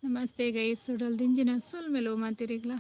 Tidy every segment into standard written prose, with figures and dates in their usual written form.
Namaste guys, sudal dinjina sul melo matirigla.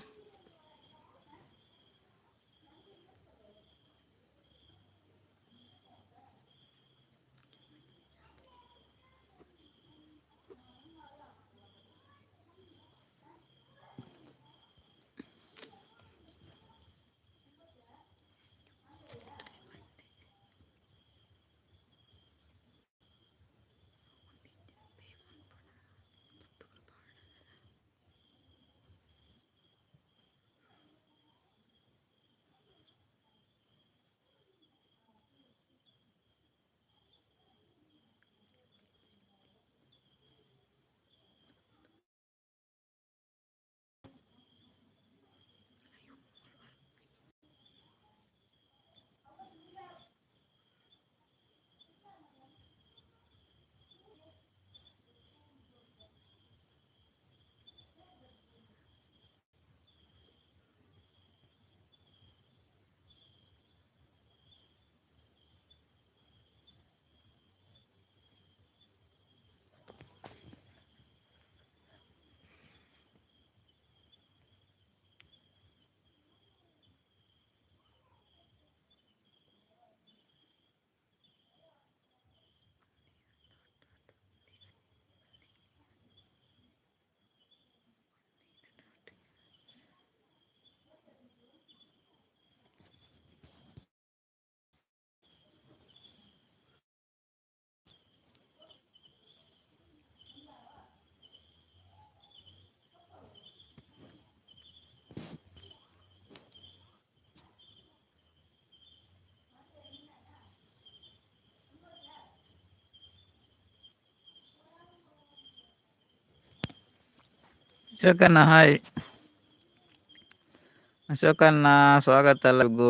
ಅಶೋಕಣ್ಣ hi. ಅಶೋಕಣ್ಣ ಸ್ವಾಗತ ಎಲ್ಲರಿಗೂ.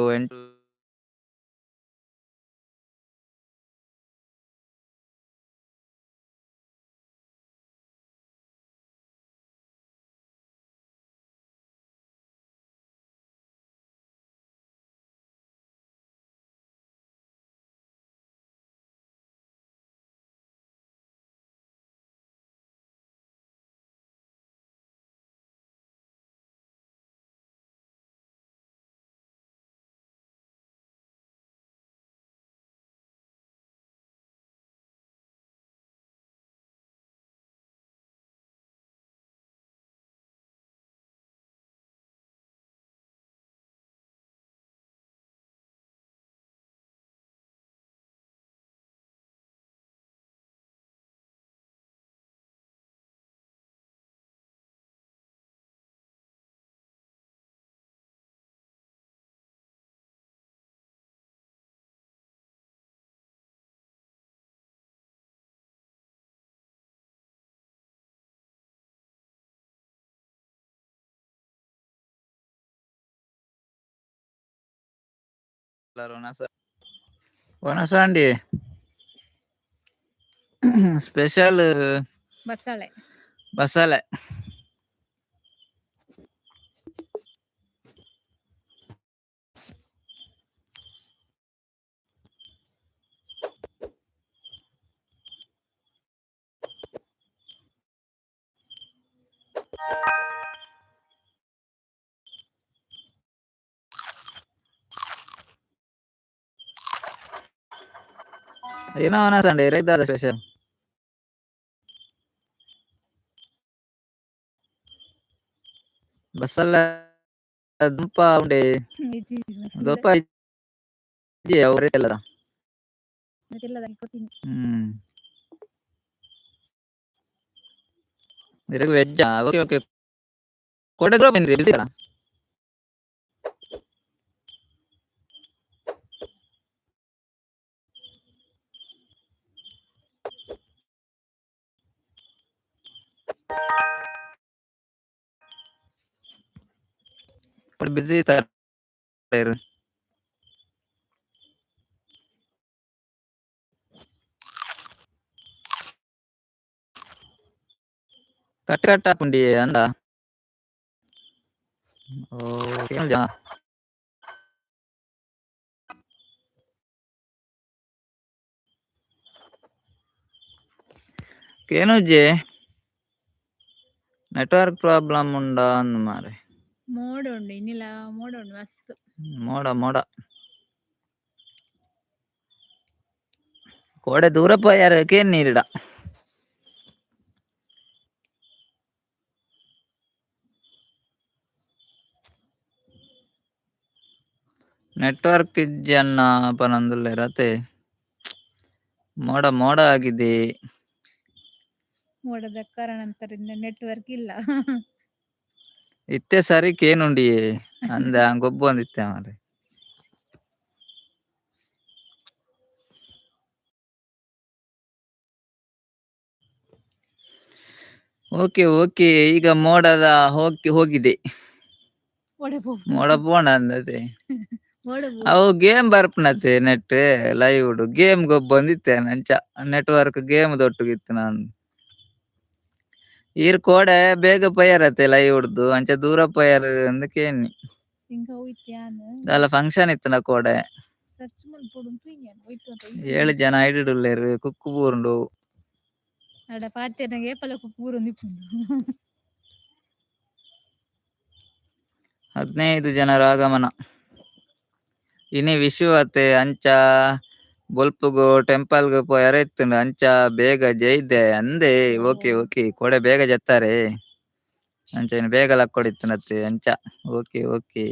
ಒಣಸಂಡಿ ಸ್ಪೆಷಲ್ ಬಸಳೆ ಬಸಳೆ. ಏನೋ ಒಣಸಂಡಿ ರೈತಾದ ಸ್ಪೆಷಲ್. ಬಸಳೆ ದುಂಪ ಉಂಡೆ ದಪ್ಪ ಅವರೆಲ್ಲ ವೆಜ್. Okay okay. ಕೊಡಗ್ರ ಬಂದ್ರಿ ಬಿಸಿ ಬಿಸಿ ಕಟ್ ಕಟ್ಟ ಪುಂಡಿ ಅಂದ. ಓ ಕೇನುಜ್ಜಿ ನೆಟ್ವರ್ಕ್ ಪ್ರಾಬ್ಲಮ್ ಉಂಡಾ ಅಂದ್ ಮಾರೆ. ಮೋಡ ಉಂಡು ಇನ್ನಿಲ್ಲ, ಮೋಡ ಉಂಡು ಮಸ್ತ್. ಮೋಡ ಮೋಡ ಕೋಡೆ ದೂರ ಪೋಯಾರ ಕೇನ್ ನೀರಿಡ. ನೆಟ್ವರ್ಕ್ ಇಜ್ಜನ್ನ ಪನಂದುಲ್ಲೆರ್ ಮೋಡ ಮೋಡ ಆಗಿದೆ. ಮೋಡದ ಕಾರಣಾಂತರದಿಂದ ನೆಟ್ವರ್ಕ್ ಇಲ್ಲ. ಇತ್ತೆ ಸರಿ ಕೇನುಂಡಿ ಅಂದ ಗೊಬ್ಬು ಅಂದಿತ್ತೆ ಮಾರೆ. ಓಕೆ ಓಕೆ ಈಗ ಮೋಡದ ಹೋಗಿದೆ. ಮೋಡ ಪೋಂಡ ಅಂದತೆ ಅವು ಗೇಮ್ ಬರ್ಪನತೆ ನೆಟ್ ಲೈವ್ ಗೇಮ್ ಗೊಬ್ಬಂದಿತ್ತೆ ಅಂಚ ನೆಟ್ವರ್ಕ್ ಗೇಮ್ ದೊಟ್ಟುಗಿತ್ತು ನಾನು. ಈರ್ ಕೋಡೆ ಬೇಗ ಪಯ್ಯಾರತೆ ಲೈವ್ ಉಡ್ದು ಅಂಚ ದೂರ ಪಯ್ಯಾರ ಅಂದ್ ಕೇನಿ. ದಾಲ ಫಂಕ್ಷನ್ ಇತ್ತುಂಡ ಕೋಡೆ. 7 ಜನ ಐಡಿಡುಲ್ಲೇರ್ ಕುಕ್ಕು ಪೂರುಂಡು. ಅಡ ಪಾತೆರ್ನಗ ಏಪಲ ಪೂರೊಂದಿಪ್ಪುಂಡು. 15 ಜನರ ಆಗಮನ. ಇನಿ ವಿಶು ಅತೆ ಅಂಚ ಬೊಲ್ಪುಗು ಟೆಂಪಲ್ಗ್ ಪೋಯರೆ ಇತ್ತುಂಡು ಅಂಚ ಬೇಗ ಜೈದೆ ಅಂದೆ. ಓಕೆ ಓಕೆ ಕೋಡೆ ಬೇಗ ಜತ್ತಾರೆ ಅಂಚ ಇನ್ನು ಬೇಗ ಲಕ್ಕೊಡಿತ್ತುಂಡತೆ ಅಂಚ. ಓಕೆ ಓಕೆ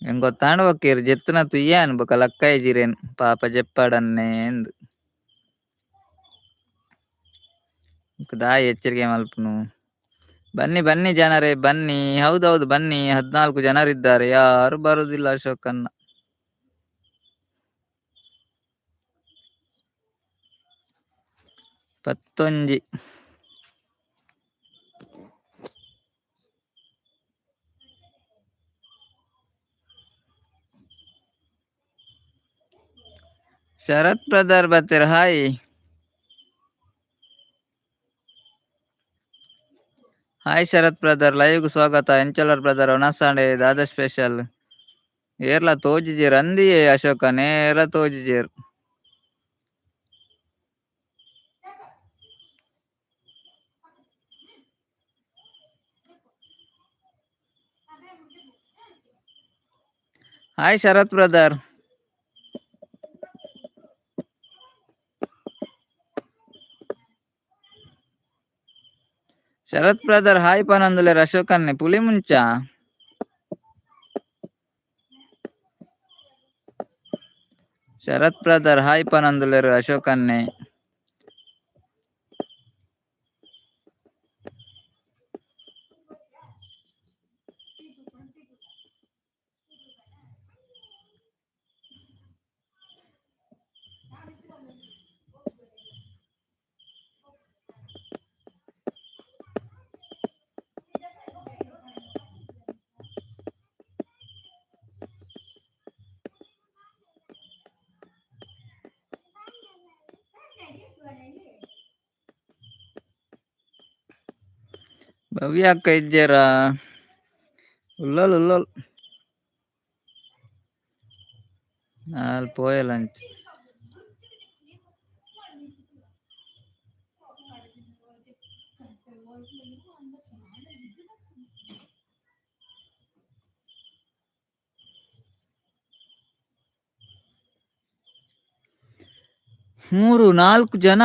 ಎಂಗ್ ಗೊತ್ತಾಂಡ್ ಬೊಕ್ಕೆರ್ ಜೆತ್ತುನ ತುಯ್ಯಾನ್ ಬೊಕ ಲಕ್ಕ ಇಜಿರೆನ್ ಪಾಪ ಜೆಪ್ಪಾಡನ್ನೆ ಇಂದ್. ದಾಯೆ ಎಚ್ಚರಿಕೆ ಮಲ್ಪುನು. ಬನ್ನಿ ಬನ್ನಿ ಜನರೇ ಬನ್ನಿ, ಹೌದೌದು ಬನ್ನಿ. 14 ಜನರಿದ್ದಾರೆ, ಯಾರು ಬರುದಿಲ್ಲ ಅಶೋಕನ್ನ. ಪತ್ತೊಂಜಿ ಶರತ್ ಬ್ರದರ್ ಬತ್ತೀರ. ಹಾಯ್ ಹಾಯ್ ಶರತ್ ಬ್ರದರ್, ಲೈವ್ಗೆ ಸ್ವಾಗತ. ಎಂಚಲರ್ ಬ್ರದರ್ ಒನಸಾಂಡೆ ದಾದ ಸ್ಪೆಷಲ್ ಏರ್ಲ ತೋಜಿಜೇರ್ ಅಂದಿಯೇ ಅಶೋಕನೇ ಏರ್ಲ ತೋಜಿಜೇರ್. ಹಾಯ್ ಶರತ್ ಬ್ರದರ್. ಶರತ್ ಬ್ರದರ್ ಹಾಯ್ ಪನಂದುಲೆರ್ ಅಶೋಕನ್ನೆ ಪುಲಿ ಮುಂಚ. ಶರತ್ ಬ್ರದರ್ ಹಾಯ್ ಪನಂದುಲೆರ್ ಅಶೋಕನ್ನೆ. ಭವ್ಯ ಅಕ್ಕ ಇಜ್ಜೇರ ಉಲ್ಲಲ್ ಉಲ್ಲಲ್ ಅಲ್ಲಿ ಪೋಯಲ್ ಅಂಚ. ಮೂರು 4 ಜನ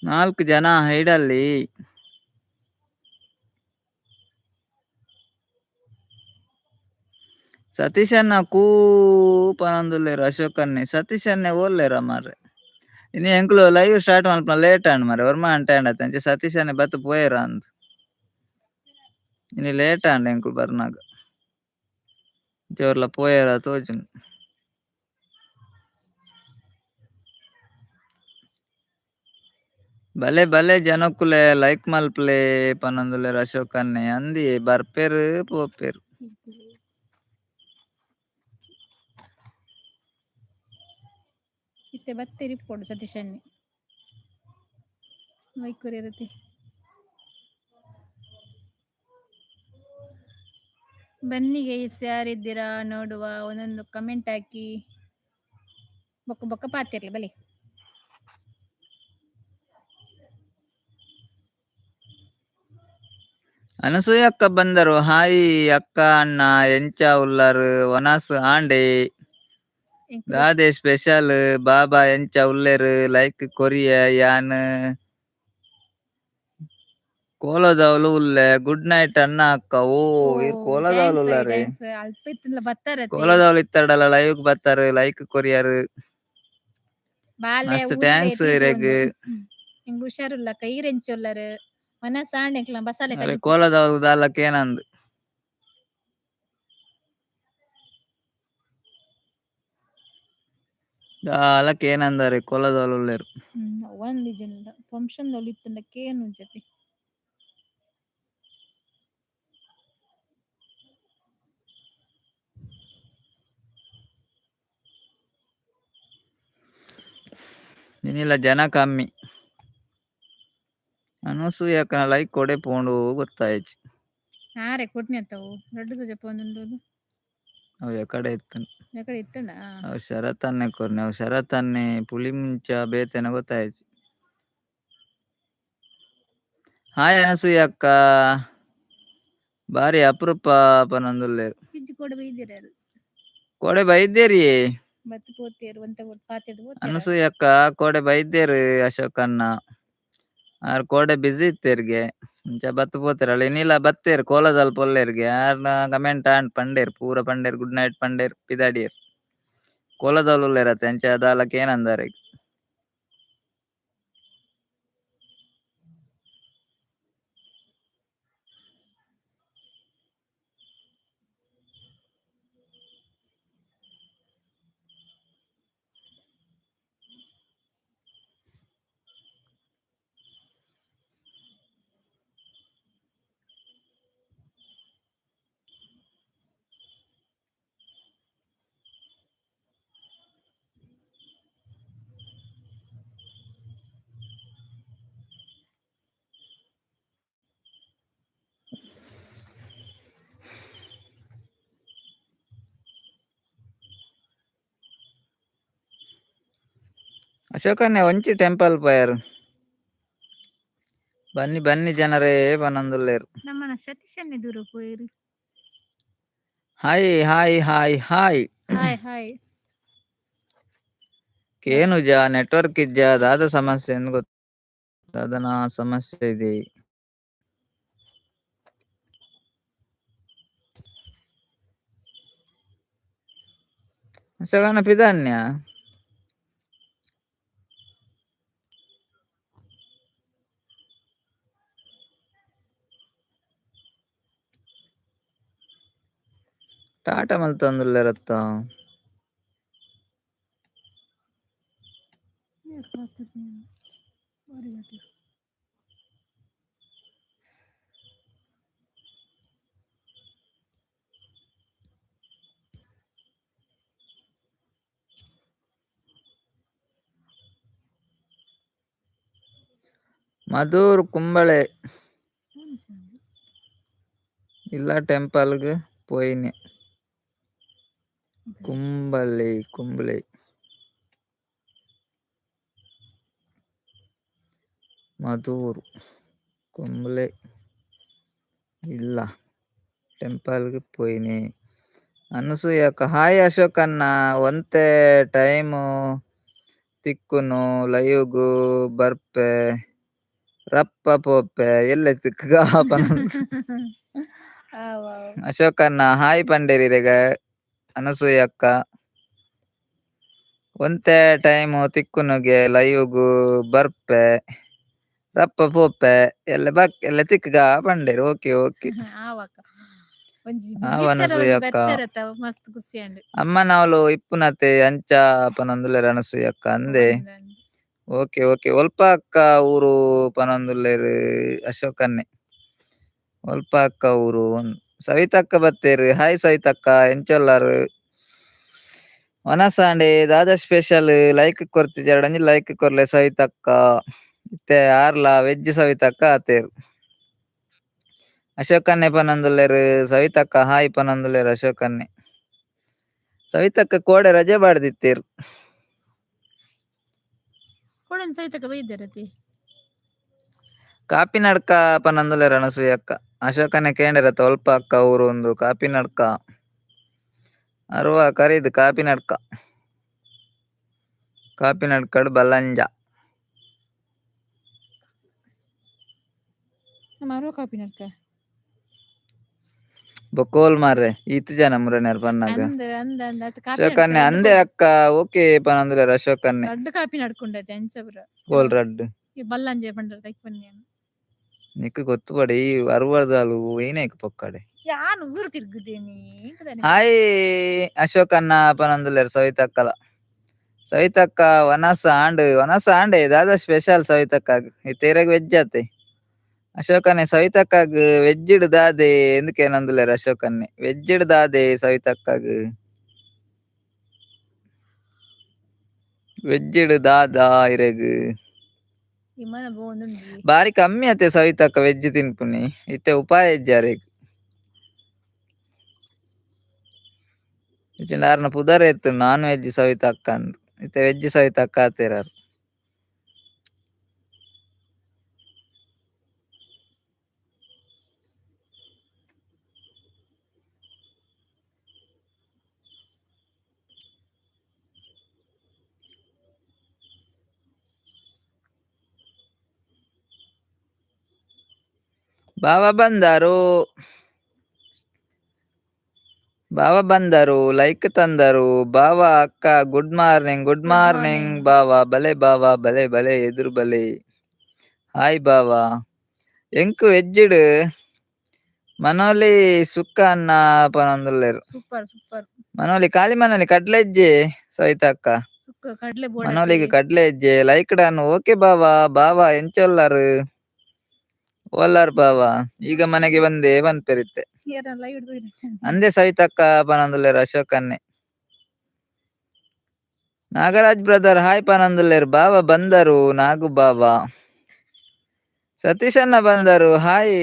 4 ಜನ ಹೈಡಲ್ಲಿ. ಸತೀಶನ್ನ ಪನಂದುಲ್ಲೇರ್ ಅಶೋಕನ್ನೆ. ಸತೀಶನ್ನೆ ಓಲ್ಲೇರ ಮಾರ್ರೆ. ಇನ್ನು ಎಂಕ್ಲು ಲೈವ್ ಸ್ಟಾರ್ಟ್ ಮಲ್ಪನ ಲೇಟ್ ಆಂಡ್ ಮಾರ್ರೆ ವರ್ಮ ಅಂಟಾಂಡ್ ಅಂಚೆ ಸತೀಶನ್ನೆ ಬತ್ತು ಪೋಯೇರ ಅಂದ್. ಇನ್ನು ಲೇಟ್ ಆಂಡ್ ಎಂಕ್ಲು ಬರ್ನಾಗ ಜೋರ್ಲ ಪೋಯೇರ ತೋಜುಂಡು. ಬಲೆ ಬಲೆ ಜನಕ್ಕುಲೆ ಲೈಕ್ ಮಲ್ಪಲೆ ಪನಂದುಲ್ಲೇರ್ ಅಶೋಕನ್ನೆ ಅಂದಿ ಬರ್ಪೆರ್ ಪೋಪೆರ್. ಇತ್ತೆ ಬತ್ತೆರ್ ಇಪ್ಪೊಡು ಸತೀಶನ್ನೆ ವೈಕುರೆ ಇರತ್ತೆ. ಬನ್ನಿ ಗೈಸ್, ಯಾರಿದ್ದೀರಾ ನೋಡುವ, ಒಂದೊಂದು ಕಮೆಂಟ್ ಹಾಕಿ. ಬೊಕ್ಕ ಬೊಕ್ಕ ಪಾತಿರ್ಲಿ ಬಲಿ. అనసూయ అక్క ಬಂದರು. హాయ్ అక్క అన్న ಎಂಚ ಉಳ್ಳಾರು ವನಸ್ ಆಂಡೆ ಇಂಕ್ರೀಸ್ ದಾದೆ ಸ್ಪೆಷಲ್ ಬಾಬಾ ಎಂಚ ಉಲ್ಲೆರು ಲೈಕ್ ಕೊರಿಯ ಯಾನ್ ಕೋಲದವಲು ಉಲ್ಲೆ ಗುಡ್ ನೈಟ್ ಅನ್ನ ಅಕ್ಕ ಓ ಓ ಇರ್ ಕೋಲದವಲು ಉಲ್ಲಾರೆ ಥ್ಯಾಂಕ್ಸ್ ಅಲ್ಪ ಇತ್ತಿನ ಬತ್ತಾರತಿ ಕೋಲದವಲು ಇತ್ತಡಲ್ಲ ಲೈವ್ ಬತ್ತಾರು ಲೈಕ್ ಕೊರಿಯರ್ ಬಾಲ್ಯ ಮಸ್ತ್ ಊರಿಗೆ ಥ್ಯಾಂಕ್ಸ್ ಟ್ರಿಪ್ ಇರೆಗ್ ಒಂದು ಇಂಗ್ ಹುಷಾರಿಲ್ಲ ಕೈ ರೆಂಚೊಲ್ಲರು ಮನ ಸಾಣೆಕ್ಲ ಬಸಾಲೆ ಅರೆ ಕಜಿಪು ಕೋಲದವಲು ದಾಲಕ್ ಏನಂದ್ ದಾಲಕ್ ಏನಂದಾರೆ ಕೋಲದವಲು ಉಲ್ಲೆರು ಒಂದು ಜನ ಫಂಕ್ಷನ್ ಒಲಿತ್ತಂಡಕ್ಕೆ ಏನು ಜೊತೆ ಇನ್ನಿಲ್ಲ ಜನ ಕಮ್ಮಿ ಅನಸೂಯಕ್ಕನ ಲೈಕ್ ಕೊಡೆ ಪೋಂಡು ಗೊತ್ತಾಯ್ತು ಹಾರೆ ಕೊಟ್ನಿ ಅತ್ತವು ದೊಡ್ಡದು ಜಪ್ಪ ಅವು ಎಕಡೆ ಇತ್ತು ಎಕಡೆ ಇತ್ತಂಡ ಅವು ಶರತ್ತನ್ನೇ ಕೊರ್ನೆ ಅವು ಶರತ್ತನ್ನೇ ಪುಳಿ ಮುಂಚ ಬೇತೆನ ಗೊತ್ತಾಯ್ತು ಹಾಯ್ ಅನಸೂಯ ಅಕ್ಕ ಬಾರಿ ಅಪರೂಪ ಪನೊಂದುಲ್ಲೇರು ಪಿಜ್ಜಿ ಕೊಡೆ ಬೈದಿರ ಕೊಡೆ ಬೈದ್ದೇರಿ ಬತ್ತು ಪೋತೇರು ಒಂತ ಪಾತೆದು ಪೋತೇರ ಅನಸೂಯ ಅಕ್ಕ ಕೋಡೆ ಬೈದ್ದೇರು ಅಶೋಕ್ ಅಣ್ಣ ಆರ್ ಕೋಡೆ ಬಿಸಿ ಇತ್ತೇರ್ಗೆ ಇಂಚ ಬತ್ತು ಪೋತಿರಲ್ಲ ಇನ್ನಿಲ್ಲ ಬತ್ತೇರು ಕೋಲದಲ್ಲಿ ಪೊಲ್ಲೇರ್ಗೆ ಯಾರ್ನ ಕಮೆಂಟ್ ಆಂಡ್ ಪಂಡೇರ್ ಪೂರ ಪಂಡೇರ್ ಗುಡ್ ನೈಟ್ ಪಂಡೇರ್ ಪಿದಾಡಿಯರ್ ಕೋಲದಲ್ಲಿ ಉಲ್ಲೇರತ್ತೆ ಎಂಚ ದಾಲಕ್ ಏನಂದಾರೆ ಅಶೋಕನ್ನೇ ಒಂಚಿ ಟೆಂಪಲ್ ಪೋಯರು ಬನ್ನಿ ಬನ್ನಿ ಜನರೇ ಪನೊಂದುಲ್ಲೇರು ನಮ್ಮನ ಸತೀಶನ್ನೇ ದೂರ ಪೋಯಿರು hi hi hi hi hi hi ಕೇನುಜ ನೆಟ್ವರ್ಕ್ ಇಜ್ಜ ದಾದ ಸಮಸ್ಯೆ ಎಂದು ಗೊತ್ತು ದಾದನ ಸಮಸ್ಯೆ ಇದೆ ಅಶೋಕನ ಪಿದಾನ್ಯ ಟಾಟಾ ಮಲ್ತೊಂದುಲ್ಲೇರತ್ತ ಮಧುರ್ ಕುಂಬಳೆ ಇಲ್ಲ ಟೆಂಪಲ್ಗೆ ಪೋಯಿನಿ ಕುಂಬಳೆ ಮಧೂರ್ ಕುಂಬಳೆ ಇಲ್ಲ ಟೆಂಪಲ್ಗೆ ಪೋಯಿನಿ ಅನಸೂಯಕ್ಕ ಹಾಯ್ ಅಶೋಕ್ ಅನ್ನ ಒಂತೆ ಟೈಮು ತಿಕ್ಕುನು ಲೈವ್ಗು ಬರ್ಪೆ ರಪ್ಪ ಪೋಪೆ ಎಲ್ಲ ತಿಕ್ಕ ಅಶೋಕ್ ಅನ್ನ ಹಾಯ್ ಪಂಡೇರಿರೆಗ ಅನಸೂಯ ಅಕ್ಕ ಒಂತೆ ಟೈಮು ತಿಕ್ಕುನುಗೆ ಲೈವ್ಗು ಬರ್ಪೆ ರಪ್ಪ ಪೋಪೆ ಎಲ್ಲ ತಿಕ್ಕಗ ಪಂಡೇರು ಓಕೆ ಓಕೆ ಅನಸೂಯ ಅಕ್ಕ ಮಸ್ತ್ ಖುಷಿ ಅಂಡ್ ಅಮ್ಮನವಳು ಇಪ್ಪುನತೆ ಅಂಚ ಪನೊಂದುಲ್ಲೇರು ಅನಸೂಯ ಅಕ್ಕ ಅಂದೆ ಓಕೆ ಓಕೆ ಒಲ್ಪ ಅಕ್ಕ ಊರು ಪನೊಂದುಲ್ಲೇರು ಅಶೋಕನ್ನೇ ಒಲ್ಪ ಅಕ್ಕ ಊರು ಸವಿತಕ್ಕ ಬತ್ತೇರು ಹಾಯ್ ಸವಿತಕ್ಕ ಎಂಚೊಲ್ಲಾರು ವನಸಾಂಡೆ ದಾದ ಸ್ಪೆಷಲ್ ಲೈಕ್ ಕೊರ್ತಿದ್ದೆ ಎರಡಂಜಿ ಲೈಕ್ ಕೊರ್ಲೆ ಸವಿತಕ್ಕ ಇತ್ತೆ ಆರ್ಲ ವೆಜ್ ಸವಿತಕ್ಕ ಆತೇರು ಅಶೋಕನ್ನೇ ಪನೊಂದುಲ್ಲೇರು ಸವಿತಕ್ಕ ಹಾಯ್ ಪನೊಂದುಲ್ಲೇರು ಅಶೋಕನ್ನೇ ಸವಿತಕ್ಕ ಕೋಡೆ ರಜೆ ಬಾಡ್ದಿತ್ತೇರು ಕೊಡನ್ ಸಹಿತಕ ಬೈದರತಿ ಕಾಪಿ ನಡ್ಕ ಪನೊಂದುಲ್ಲೇರು ಅನಸೂಯ ಅಕ್ಕ ಅಶೋಕನೆ ಕೇಂದ್ರ ತೊಲ್ಪ ಅಕ್ಕ ಊರು ಒಂದು ಕಾಪಿ ನಡ್ಕ ಅರುವ ಕರೀದು ಕಾಪಿ ನಡ್ಕಡ್ ಬಲ್ಲಂಜ ಮಾರುವ ಕಾಪಿ ನಡ್ಕ ಬೊಕೋಲ್ ಮಾರ್ರೆ ಈತ್ ಜನ ಮುರಣ್ಯಾರ ಪನ್ನಾಗ ಅಂದ ಅಂದ ಅಂದ ಅತ್ ಕಾಪಿ ಅಶೋಕನ್ನೆ ಅಂದೆ ಅಕ್ಕ ಓಕೆ ಪನಂದುಲೆರ್ ಅಶೋಕನ್ನೆ ರಡ್ಡು ಕಾಪಿ ನಡ್ಕೊಂಡೈತೆ ಅಂಚಬ್ರ ಗೋಲ್ ರಡ್ಡ್ ಈ ಬಲ್ಲಂಜೆ ಪಂಡರ ತೈಕ್ ಬನ್ನಿ ನಿಕ್ ಗೊತ್ತುಪಡಿ ಅರುವರ್ದಾಲು ಏನೇಕ್ ಪೊಕ್ಕಡೆ ಯಾನ್ ಊರು ತಿರ್ಗುದೇನಿ ಹಾಯ್ ಅಶೋಕನ್ನ ಪನಂದುಲೆರ್ ಸವಿತಕ್ಕಲ ಸವಿತಕ್ಕ ವನಸ ಆಂಡೆ ದಾದ ಸ್ಪೆಷಲ್ ಸವಿತಕ್ಕಾಗ್ ತೇರೆಗ್ ವೆಜ್ ಆತೆ ಅಶೋಕನೆ ಸವಿತಕ್ಕಾಗ್ ವೆಜ್ಜಿಡ್ ದಾದೆ ಎಂದಕ್ಕೆ ನಂದುಲೆರ್ ಅಶೋಕನ್ನೆ ವೆಜ್ಜಿಡ್ ದಾದೆ ಸವಿತಕ್ಕಾಗ್ ವೆಜ್ಜಿಡ್ ದಾದ ಇರೆಗ್ ವಿಮಾನ ಬೋಂದುಂಡಿ ಬಾರಿ ಕಮ್ಮಿ ಆತೆ ಸವಿತಕ್ಕ ವೆಜ್ ತಿನ್ಪುನಿ ಇತ್ತೆ ಉಪಾಯ ಇಜ್ಜಾರೆಗ್ ಇಚ್ಚಿಂಡಾರ್ನ ಪುದರ್ ಎತ್ತು ನಾನ್ ವೆಜ್ ಸವಿತಕ್ಕ ಅಂದ್ ಇತ್ತೆ ವೆಜ್ ಸವಿತಕ್ಕ ಆತೆರಾರ್ ಬಾವ ಬಂದರು ಲೈಕ್ ತಂದರು ಬಾವ ಅಕ್ಕ ಗುಡ್ ಮಾರ್ನಿಂಗ್ ಬಾವ ಬಲೆ ಎದುರು ಬಲೆ ಹಾಯ್ ಬಾವ ಎಂಕ್ ವೆಜ್ಜಿಡ್ ಮನೋಲಿ ಸುಕ್ಕ ಅನ್ನ ಪನೊಂದುಲ್ಲೆರ್ ಸೂಪರ್ ಮನೋಲಿ ಖಾಲಿ ಮನೋಲಿ ಕಡ್ಲೆ ಇಜ್ಜೆ ಸವಿತಕ್ಕ ಸುಕ್ಕ ಕಡ್ಲೆ ಬೋಡ ಮನೋಲಿಗೆ ಕಡ್ಲೆ ಇಜ್ಜೆ ಲೈಕ್ ಡಾನ್ ಓಕೆ ಬಾವ ಎಂಚೊಲ್ಲಾರ್ ಓಲಾರ್ ಬಾವ ಈಗ ಮನೆಗೆ ಬಂದೆ ಪನ್ಪೆರಿತ್ತೆ ಅಂದೆ ಸವಿತಕ್ಕ ಪನಂದುಲೆರ್ ಅಶೋಕನ್ನೆ ನಾಗರಾಜ್ ಬ್ರದರ್ ಹಾಯ್ ಪನಂದುಲೆರ್ ಬಾವ ಬಂದರು ನಾಗು ಬಾವ ಸತೀಶ್ ಅಣ್ಣ ಬಂದರು ಹಾಯ್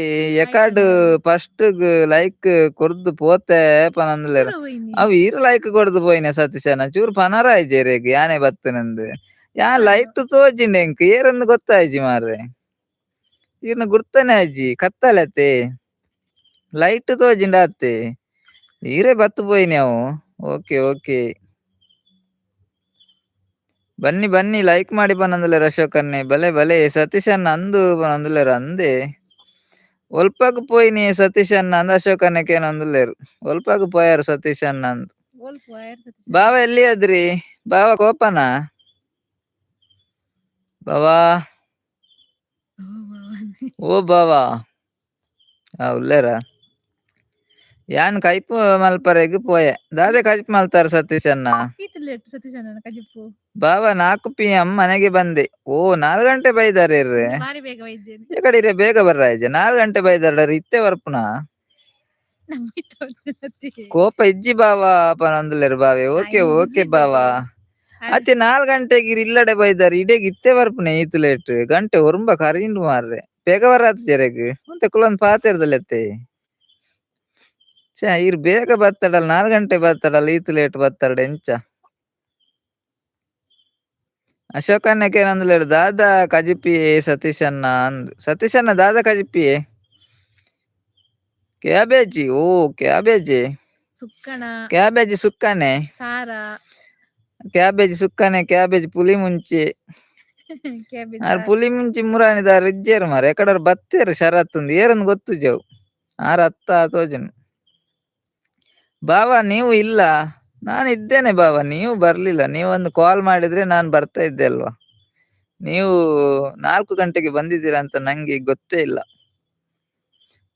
ಎಕಾರ್ಡ್ ಫಸ್ಟ್ ಲೈಕ್ ಕೊರ್ದು ಪೋತೆ ಪನಂದುಲೆರ್ ಅವು ಈರು ಲೈಕ್ ಕೊರ್ದು ಪೋಯಿನ ಸತೀಶ್ ಅಣ್ಣ ಚೂರು ಪನರ ಆಯ್ಜೆರೆಗ್ ಯಾನೆ ಬತ್ತನಂದ್ ಯಾನ್ ಲೈಟ್ ತೋಜಿಂಡೆ ಎಂಕ್ ಏರೊಂದು ಗೊತ್ತಾಯ್ಜಿ ಮಾರ್ರೆ ಈರ್ನ ಗುರ್ತನೆ ಆಯ್ಜಿ ಕತ್ತಲೆತ್ತೆ ಲೈಟ್ ತೋಜಿಂಡ ಆತ್ತೆ ಈರೇ ಬತ್ತು ಪೋಯಿನಿ ಅವು ಓಕೆ ಬನ್ನಿ ಲೈಕ್ ಮಾಡಿ ಪನಂದುಲೆರ್ ಅಶೋಕನ್ನೆ ಬಲೆ ಸತೀಶ್ ಅಣ್ಣ ಅಂದು ಪನಂದುಲೆರ್ ಅಂದೆ ಒಲ್ಪಗ್ ಪೋಯಿನಿ ಸತೀಶ್ ಅಣ್ಣ ಅಂದ್ ಅಶೋಕನ್ನೆ ಕೇನೊಂದುಲ್ಲೆರ್ ಒಲ್ಪಗ್ ಪೋಯಾರು ಸತೀಶ್ ಅಣ್ಣ ಅಂದ್ ಬಾವ ಎಲ್ಲಿ ಅದ್ರಿ ಬಾವ ಕೋಪನ ಬಾವಾ ಓ ಬಾವಾ ಉಲ್ಲೆರ ಯಾನ್ ಕೈಪು ಮಲ್ಪರೆಗ್ ಪೋಯೆ ದಾದೆ ಕೈಪ್ ಮಲ್ತಾರ ಸತೀಶ್ ಅಣ್ಣ ಬಾವ 4 PM ಮನೆಗೆ ಬಂದೆ ಓ 4 ಗಂಟೆ ಬೈದಾರೆ ಇರ್ರೆ ಎಕಡೆ ಬೇಗ ಬರ್ರಾಯ್ಜೆ 4 ಗಂಟೆ ಬೈದಾರ್ಡರ್ ಇತ್ತೆ ಬರ್ಪುನ ಕೋಪ ಇಜ್ಜಿ ಬಾವ ಪನೊಂದುಲೆರ್ ಬಾವೆ ಓಕೆ ಬಾವ ಅತ್ತೆ 4 ಗಂಟೆಗೆ ಇಲ್ಲಡೆ ಬೈದಾರೆ ಇಡೆಗ್ ಇತ್ತೆ ಬರ್ಪುನೆ ಈತ್ ಲೇಟ್ ಗಂಟೆ ಒರುಂಬ ಕರಿಂಡು ಮಾರ್ರೆ ಬೇಗ ಬರಾತ್ ಜೆರೆಗ್ ಮುಂತೆ ಕುಲೊಂದ್ ಪಾತೆರ್ದಲೆತ್ತೆ ಇರ್ ಬೇಗ ಬತ್ತಡಲ್ 4 ಗಂಟೆ ಬತ್ತಡಲ್ ಈತ್ ಲೇಟ್ ಬತ್ತಡ ಎಂಚ ಅಶೋಕನ್ನೆ ಕೇನಂದುಲೆರ್ ದಾದ ಕಜಿಪಿಯೆ ಸತೀಶ್ ಅಣ್ಣ ಅಂದ್ ಸತೀಶ್ ಅಣ್ಣ ದಾದ ಕಜಿಪಿಯೆ ಕ್ಯಾಬೇಜಿ ಕ್ಯಾಬೇಜಿ ಸುಕ್ಕನೆ ಕ್ಯಾಬೇಜಿ ಸುಕ್ಕನೆ ಕ್ಯಾಬೇಜಿ ಪುಲಿ ಮುಂಚಿ ಪುಲಿ ಮುಂಚಿ ಮುರಾಣಿದಾರ್ ಇಜ್ಜೇರು ಮಾರ ಎಕಡರ್ ಬತ್ತೇರು ಶರತ್ತುಂದು ಏರೊಂದು ಗೊತ್ತು ಜವು ಹತ್ತ ತೋಜನು ಬಾವ ನೀವು ಇಲ್ಲ ನಾನು ಇದ್ದೇನೆ ಬಾವ ನೀವು ಬರ್ಲಿಲ್ಲ ನೀವೊಂದು ಕಾಲ್ ಮಾಡಿದ್ರೆ ನಾನು ಬರ್ತಾ ಇದ್ದೆ ಅಲ್ವಾ ನೀವು 4 ಗಂಟೆಗೆ ಬಂದಿದ್ದೀರಾ ಅಂತ ನಂಗೆ ಗೊತ್ತೇ ಇಲ್ಲ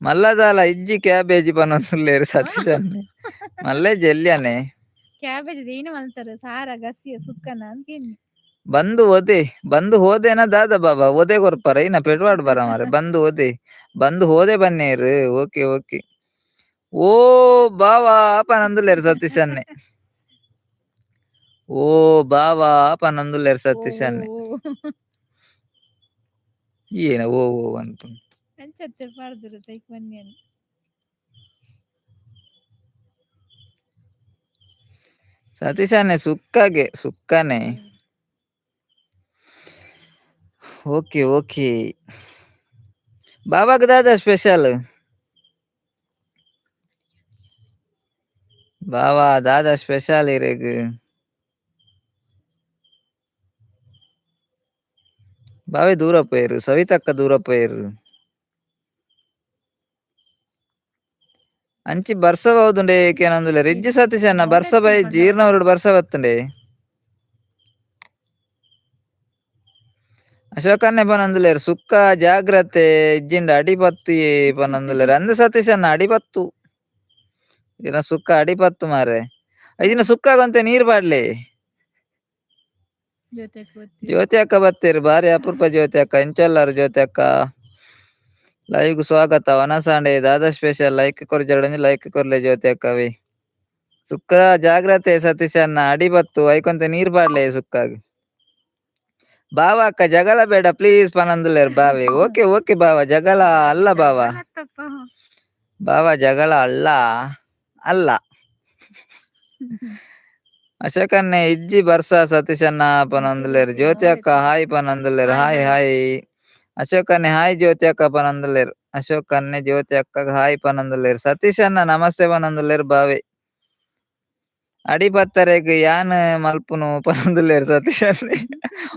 ಮಲ್ಲದಾಲ ಇಜ್ಜಿ ಕ್ಯಾಬೇಜಿ ಪನೊಂದುಲ್ಲೆರ್ ಸತೀಶ್ ಅಣ್ಣ ಮಲ್ಲೆ ಜಲ್ಯಾನೆ ಕ್ಯಾಬೇಜ್ ಏನು ಮಲ್ತಾರೆ ಸಾರ ಗಸಿಯ ಸುಕ್ಕನ ಅಂತ ಬಂದು ಹೋದೇನ ದಾದ ಬಾಬಾ ಓದೆ ಕೊರ್ಪಾರ ಇನ್ನ ಪೆಟ್ವಾಡ್ ಬರ ಮಾರೆ ಬಂದು ಹೋದೆ ಬನ್ನೇರು ಓಕೆ ಓ ಬಾವಾ ಪನಂದುಲೆರ್ ಸತೀಶ್ ಅಣ್ಣೆ ಓ ಬಾವಾ ಪನಂದುಲೆರ್ ಸತೀಶ್ ಅಣ್ಣೆ ಏನ ಓ ಅಂತ ಸತೀಶ್ ಅಣ್ಣೆ ಸುಕ್ಕನೆ ಓಕೆ ಬಾಬಾಗ್ ದಾದ ಸ್ಪೆಷಲ್ ಬಾವ ದಾದ ಸ್ಪೆಷಲ್ ಇರೆಗ್ ಬಾವೆ ದೂರ ಪೋಯರು ಸವಿತಕ್ಕ ದೂರ ಪೋಯರು ಅಂಚಿ ಬರ್ಸ ಬೌದುಂಡೆ ಏಕೇನಂದುಲೆ ರಿಜ್ಜಿ ಸತೀಶ್ ಅಣ್ಣ ಬರ್ಸ ಬೈ ಜೀರ್ನವರುಡು ಬರ್ಸ ಬತ್ತುಂಡೆ ಅಶೋಕನ್ನೆ ಪನಂದುಲೆರ್ ಸುಕ್ಕ ಜಾಗ್ರತೆ ಇಜ್ಜಿಂಡ ಅಡಿಪತ್ತು ಪನಂದುಲೆರ್ ಅಂದ ಸತೀಶ್ ಅಣ್ಣ ಅಡಿಪತ್ತು ಇನ ಸುಕ್ಕ ಅಡಿಪತ್ತು ಮಾರೆ ಇಜಿನ ಸುಕ್ಕಾಗೊಂತೆ ನೀರ್ ಪಾಡ್ಲೆ ಜ್ಯೋತಿ ಅಕ್ಕ ಬತ್ತೇರು ಬಾರಿ ಅಪರೂಪ ಜ್ಯೋತಿ ಅಕ್ಕ ಇಂಚೆಲ್ಲಾರು ಜ್ಯೋತಿ ಅಕ್ಕ ಲೈವ್ ಸ್ವಾಗತ ವನಸಾಂಡೆ ದಾದಾ ಸ್ಪೆಷಲ್ ಲೈಕ್ ಕೊರ್ಜಡಂಜಿ ಲೈಕ್ ಕೊರ್ಲೆ ಜ್ಯೋತಿ ಅಕ್ಕವಿ ಸುಕ್ಕ ಜಾಗ್ರತೆ ಸತೀಶ್ ಅಣ್ಣ ಅಡಿಬತ್ತು ಐಕೊಂತೆ ನೀರ್ ಪಾಡ್ಲೆ ಸುಕ್ಕಾಗ ಬಾವ ಅಕ್ಕ ಜಗಳ ಬೇಡ ಪ್ಲೀಸ್ ಪನಂದುಲೇರ್ ಬಾವಿ ಓಕೆ ಓಕೆ ಬಾವ ಜಗಳ ಅಲ್ಲ ಬಾವ ಬಾವ ಜಗಳ ಅಲ್ಲ ಅಲ್ಲ ಅಶೋಕನ್ನೆ ಇಜ್ಜಿ ಬರ್ಸ ಸತೀಶ್ ಅಣ್ಣ ಪನಂದುಲೇರ್ ಜ್ಯೋತಿ ಅಕ್ಕ ಹಾಯ್ ಪನಂದುಲೇರ್ ಹಾಯ್ ಹಾಯ್ ಅಶೋಕನ್ನೆ ಹಾಯ್ ಜ್ಯೋತಿ ಅಕ್ಕ ಪನಂದುಲೇರ್ ಅಶೋಕನ್ನೆ ಜ್ಯೋತಿ ಅಕ್ಕ ಹಾಯ್ ಪನಂದುಲೇರ್ ಸತೀಶ್ ಅಣ್ಣ ನಮಸ್ತೆ ಪನಂದುಲೇರ್ ಬಾವೆ ಅಡಿಪತ್ತರೆಗ್ ಯಾನ್ ಮಲ್ಪುನು ಪನಂದುಲ್ಲೇರ್ ಸತೀಶ್ ಅನ್ನೆ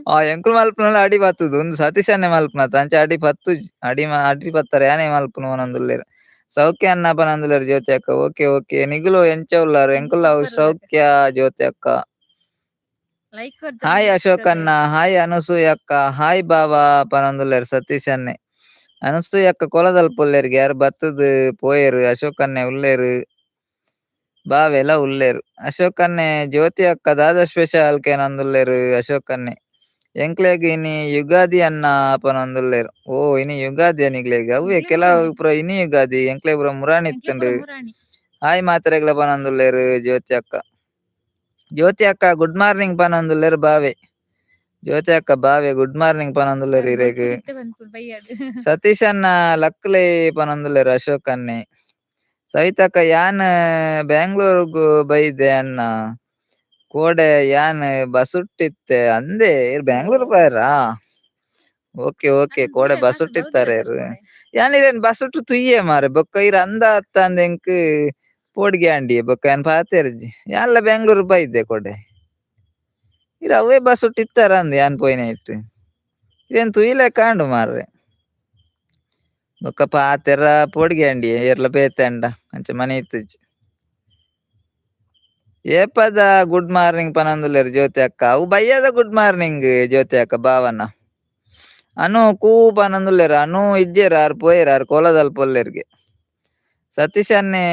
ಆ ಎಂಕುಲು ಮಲ್ಪುನಲ ಅಡಿ ಬತ್ತುದು ಉಂದು ಸತೀಶ್ ಅನ್ನೆ ಮಲ್ಪುನತ ಅಂಚ ಅಡಿ ಪತ್ತು ಅಡಿ ಪತ್ತರ ಯಾನೆ ಮಲ್ಪುನು ಪನಂದುಲ್ಲೇರ್ ಸೌಖ್ಯ ಅನ್ನ ಪನಂದುಲ್ಲೇರ್ ಜ್ಯೋತಿ ಅಕ್ಕ ಓಕೆ ಓಕೆ ನಿಗುಲು ಎಂಚ ಉಲ್ಲಾರು ಎಂಕುಲ ಸೌಖ್ಯ ಜ್ಯೋತಿ ಅಕ್ಕ ಹಾಯ್ ಅಶೋಕ್ ಅಣ್ಣ ಹಾಯ್ ಅನಸೂಯ ಅಕ್ಕ ಹಾಯ್ ಬಾಬಾ ಪನಂದುಲ್ಲೇರ್ ಸತೀಶ್ ಅನ್ನೆ ಅನಸೂಯ ಅಕ್ಕ ಕೊಲದಲ್ಪುಲ್ಲೇರ್ಗೆ ಯಾರು ಬತ್ತದ ಪೋಯರು ಅಶೋಕ್ ಅನ್ನೆ ಉಲ್ಲೇರು ಬಾವೆಲ ಉಲ್ಲೇರು ಅಶೋಕ್ ಅನ್ನೆ ಜ್ಯೋತಿ ಅಕ್ಕ ದಾದ ಸ್ಪೆಷಲ್ ಕೇನಂದುಲ್ಲೇರು ಅಶೋಕ್ ಅನ್ನೆ ಎಂಕ್ಲೆಗ್ ಇನಿ ಯುಗಾದಿ ಅನ್ನ ಪನಂದುಲ್ಲೇರು ಓ ಇನಿ ಯುಗಾದಿ ಅನಿಗ್ಲೆಗ್ ಅವ್ವೆ ಕೆಲವು ಪುರ ಇನಿ ಯುಗಾದಿ ಎಂಕ್ಲೆ ಪುರ ಮುರಾಣಿ ಇತ್ತುಂಡು ಹಾಯ್ ಮಾತ್ರೆಗ್ಲ ಪನಂದುಲ್ಲೇರು ಜ್ಯೋತಿ ಅಕ್ಕ ಗುಡ್ ಮಾರ್ನಿಂಗ್ ಪನಂದುಲ್ಲೇರು ಬಾವೆ ಜ್ಯೋತಿ ಅಕ್ಕ ಬಾವೆ ಗುಡ್ ಮಾರ್ನಿಂಗ್ ಪನಂದುಲ್ಲೇರು ಇರೆಗ್ ಸತೀಶ್ ಅನ್ನ ಲಕ್ಲೆ ಪನಂದುಲ್ಲೇರು ಅಶೋಕ್ ಅನ್ನೆ ಸವಿತಕ್ಕ ಯಾನ್ ಬ್ಯಾಂಗ್ಳೂರ್ಗು ಬೈದೆ ಅನ್ನ ಕೋಡೆ ಯಾನ್ ಬಸುಟ್ಟಿತ್ತೆ ಅಂದೆ ಬ್ಯಾಂಗ್ಳೂರ್ ಬಾಯ್ರಾ ಓಕೆ ಓಕೆ ಕೋಡೆ ಬಸುಟ್ಟಿತ್ತಾರೆ ಯಾನ್ ಇರೇನ್ ಬಸುಟ್ಟು ತುಯ್ಯೆ ಮಾರೆ ಬೊಕ್ಕ ಇರ ಅಂದ ಅತ್ತ ಅಂದ ಎಂಕ್ ಪೋಡ್ಗೆ ಅಂಡಿ ಬೊಕ್ಕ ಯಾನ್ ಪಾತೆರ್ಜಿ ಯಾನ್ಲ ಬ್ಯಾಂಗ್ಳೂರ್ ಬೈದೆ ಕೋಡೆ ಇರ ಅವೇ ಬಸುಟ್ಟಿತ್ತಾರ ಅಂದ್ ಯಾನ್ ಪೋಯಿನ ಇಟ್ಟು ಇರೇನ್ ತುಯ್ಲೆ ಕಾಂಡು ಮಾರ್ರೆ ಬೊಕ್ಕ ಪಾತೆರ ಪೋಡ್ಗೆ ಅಂಡಿ ಏರ್ಲ ಬೇತೆ ಅಂಚ ಮನೆ ಇತ್ತಿಜಿ ಏಪದ ಗುಡ್ ಮಾರ್ನಿಂಗ್ ಪನಂದುಲ್ಲೇರ್ ಜ್ಯೋತಿ ಅಕ್ಕ ಅವು ಬಯ್ಯದ ಗುಡ್ ಮಾರ್ನಿಂಗ್ ಜ್ಯೋತಿ ಅಕ್ಕ ಭಾವನ ಅನು ಕೂ ಪನಂದುಲ್ಲೇರ್ ಅನು ಇಜ್ಜೆರ್ ಆರ್ ಪೋಯೆರ್ ಆರ್ ಕೋಲದಲ್ ಪೊಲ್ಲೇರ್ಗೆ ಸತೀಶ್ ಅನ್ನೆ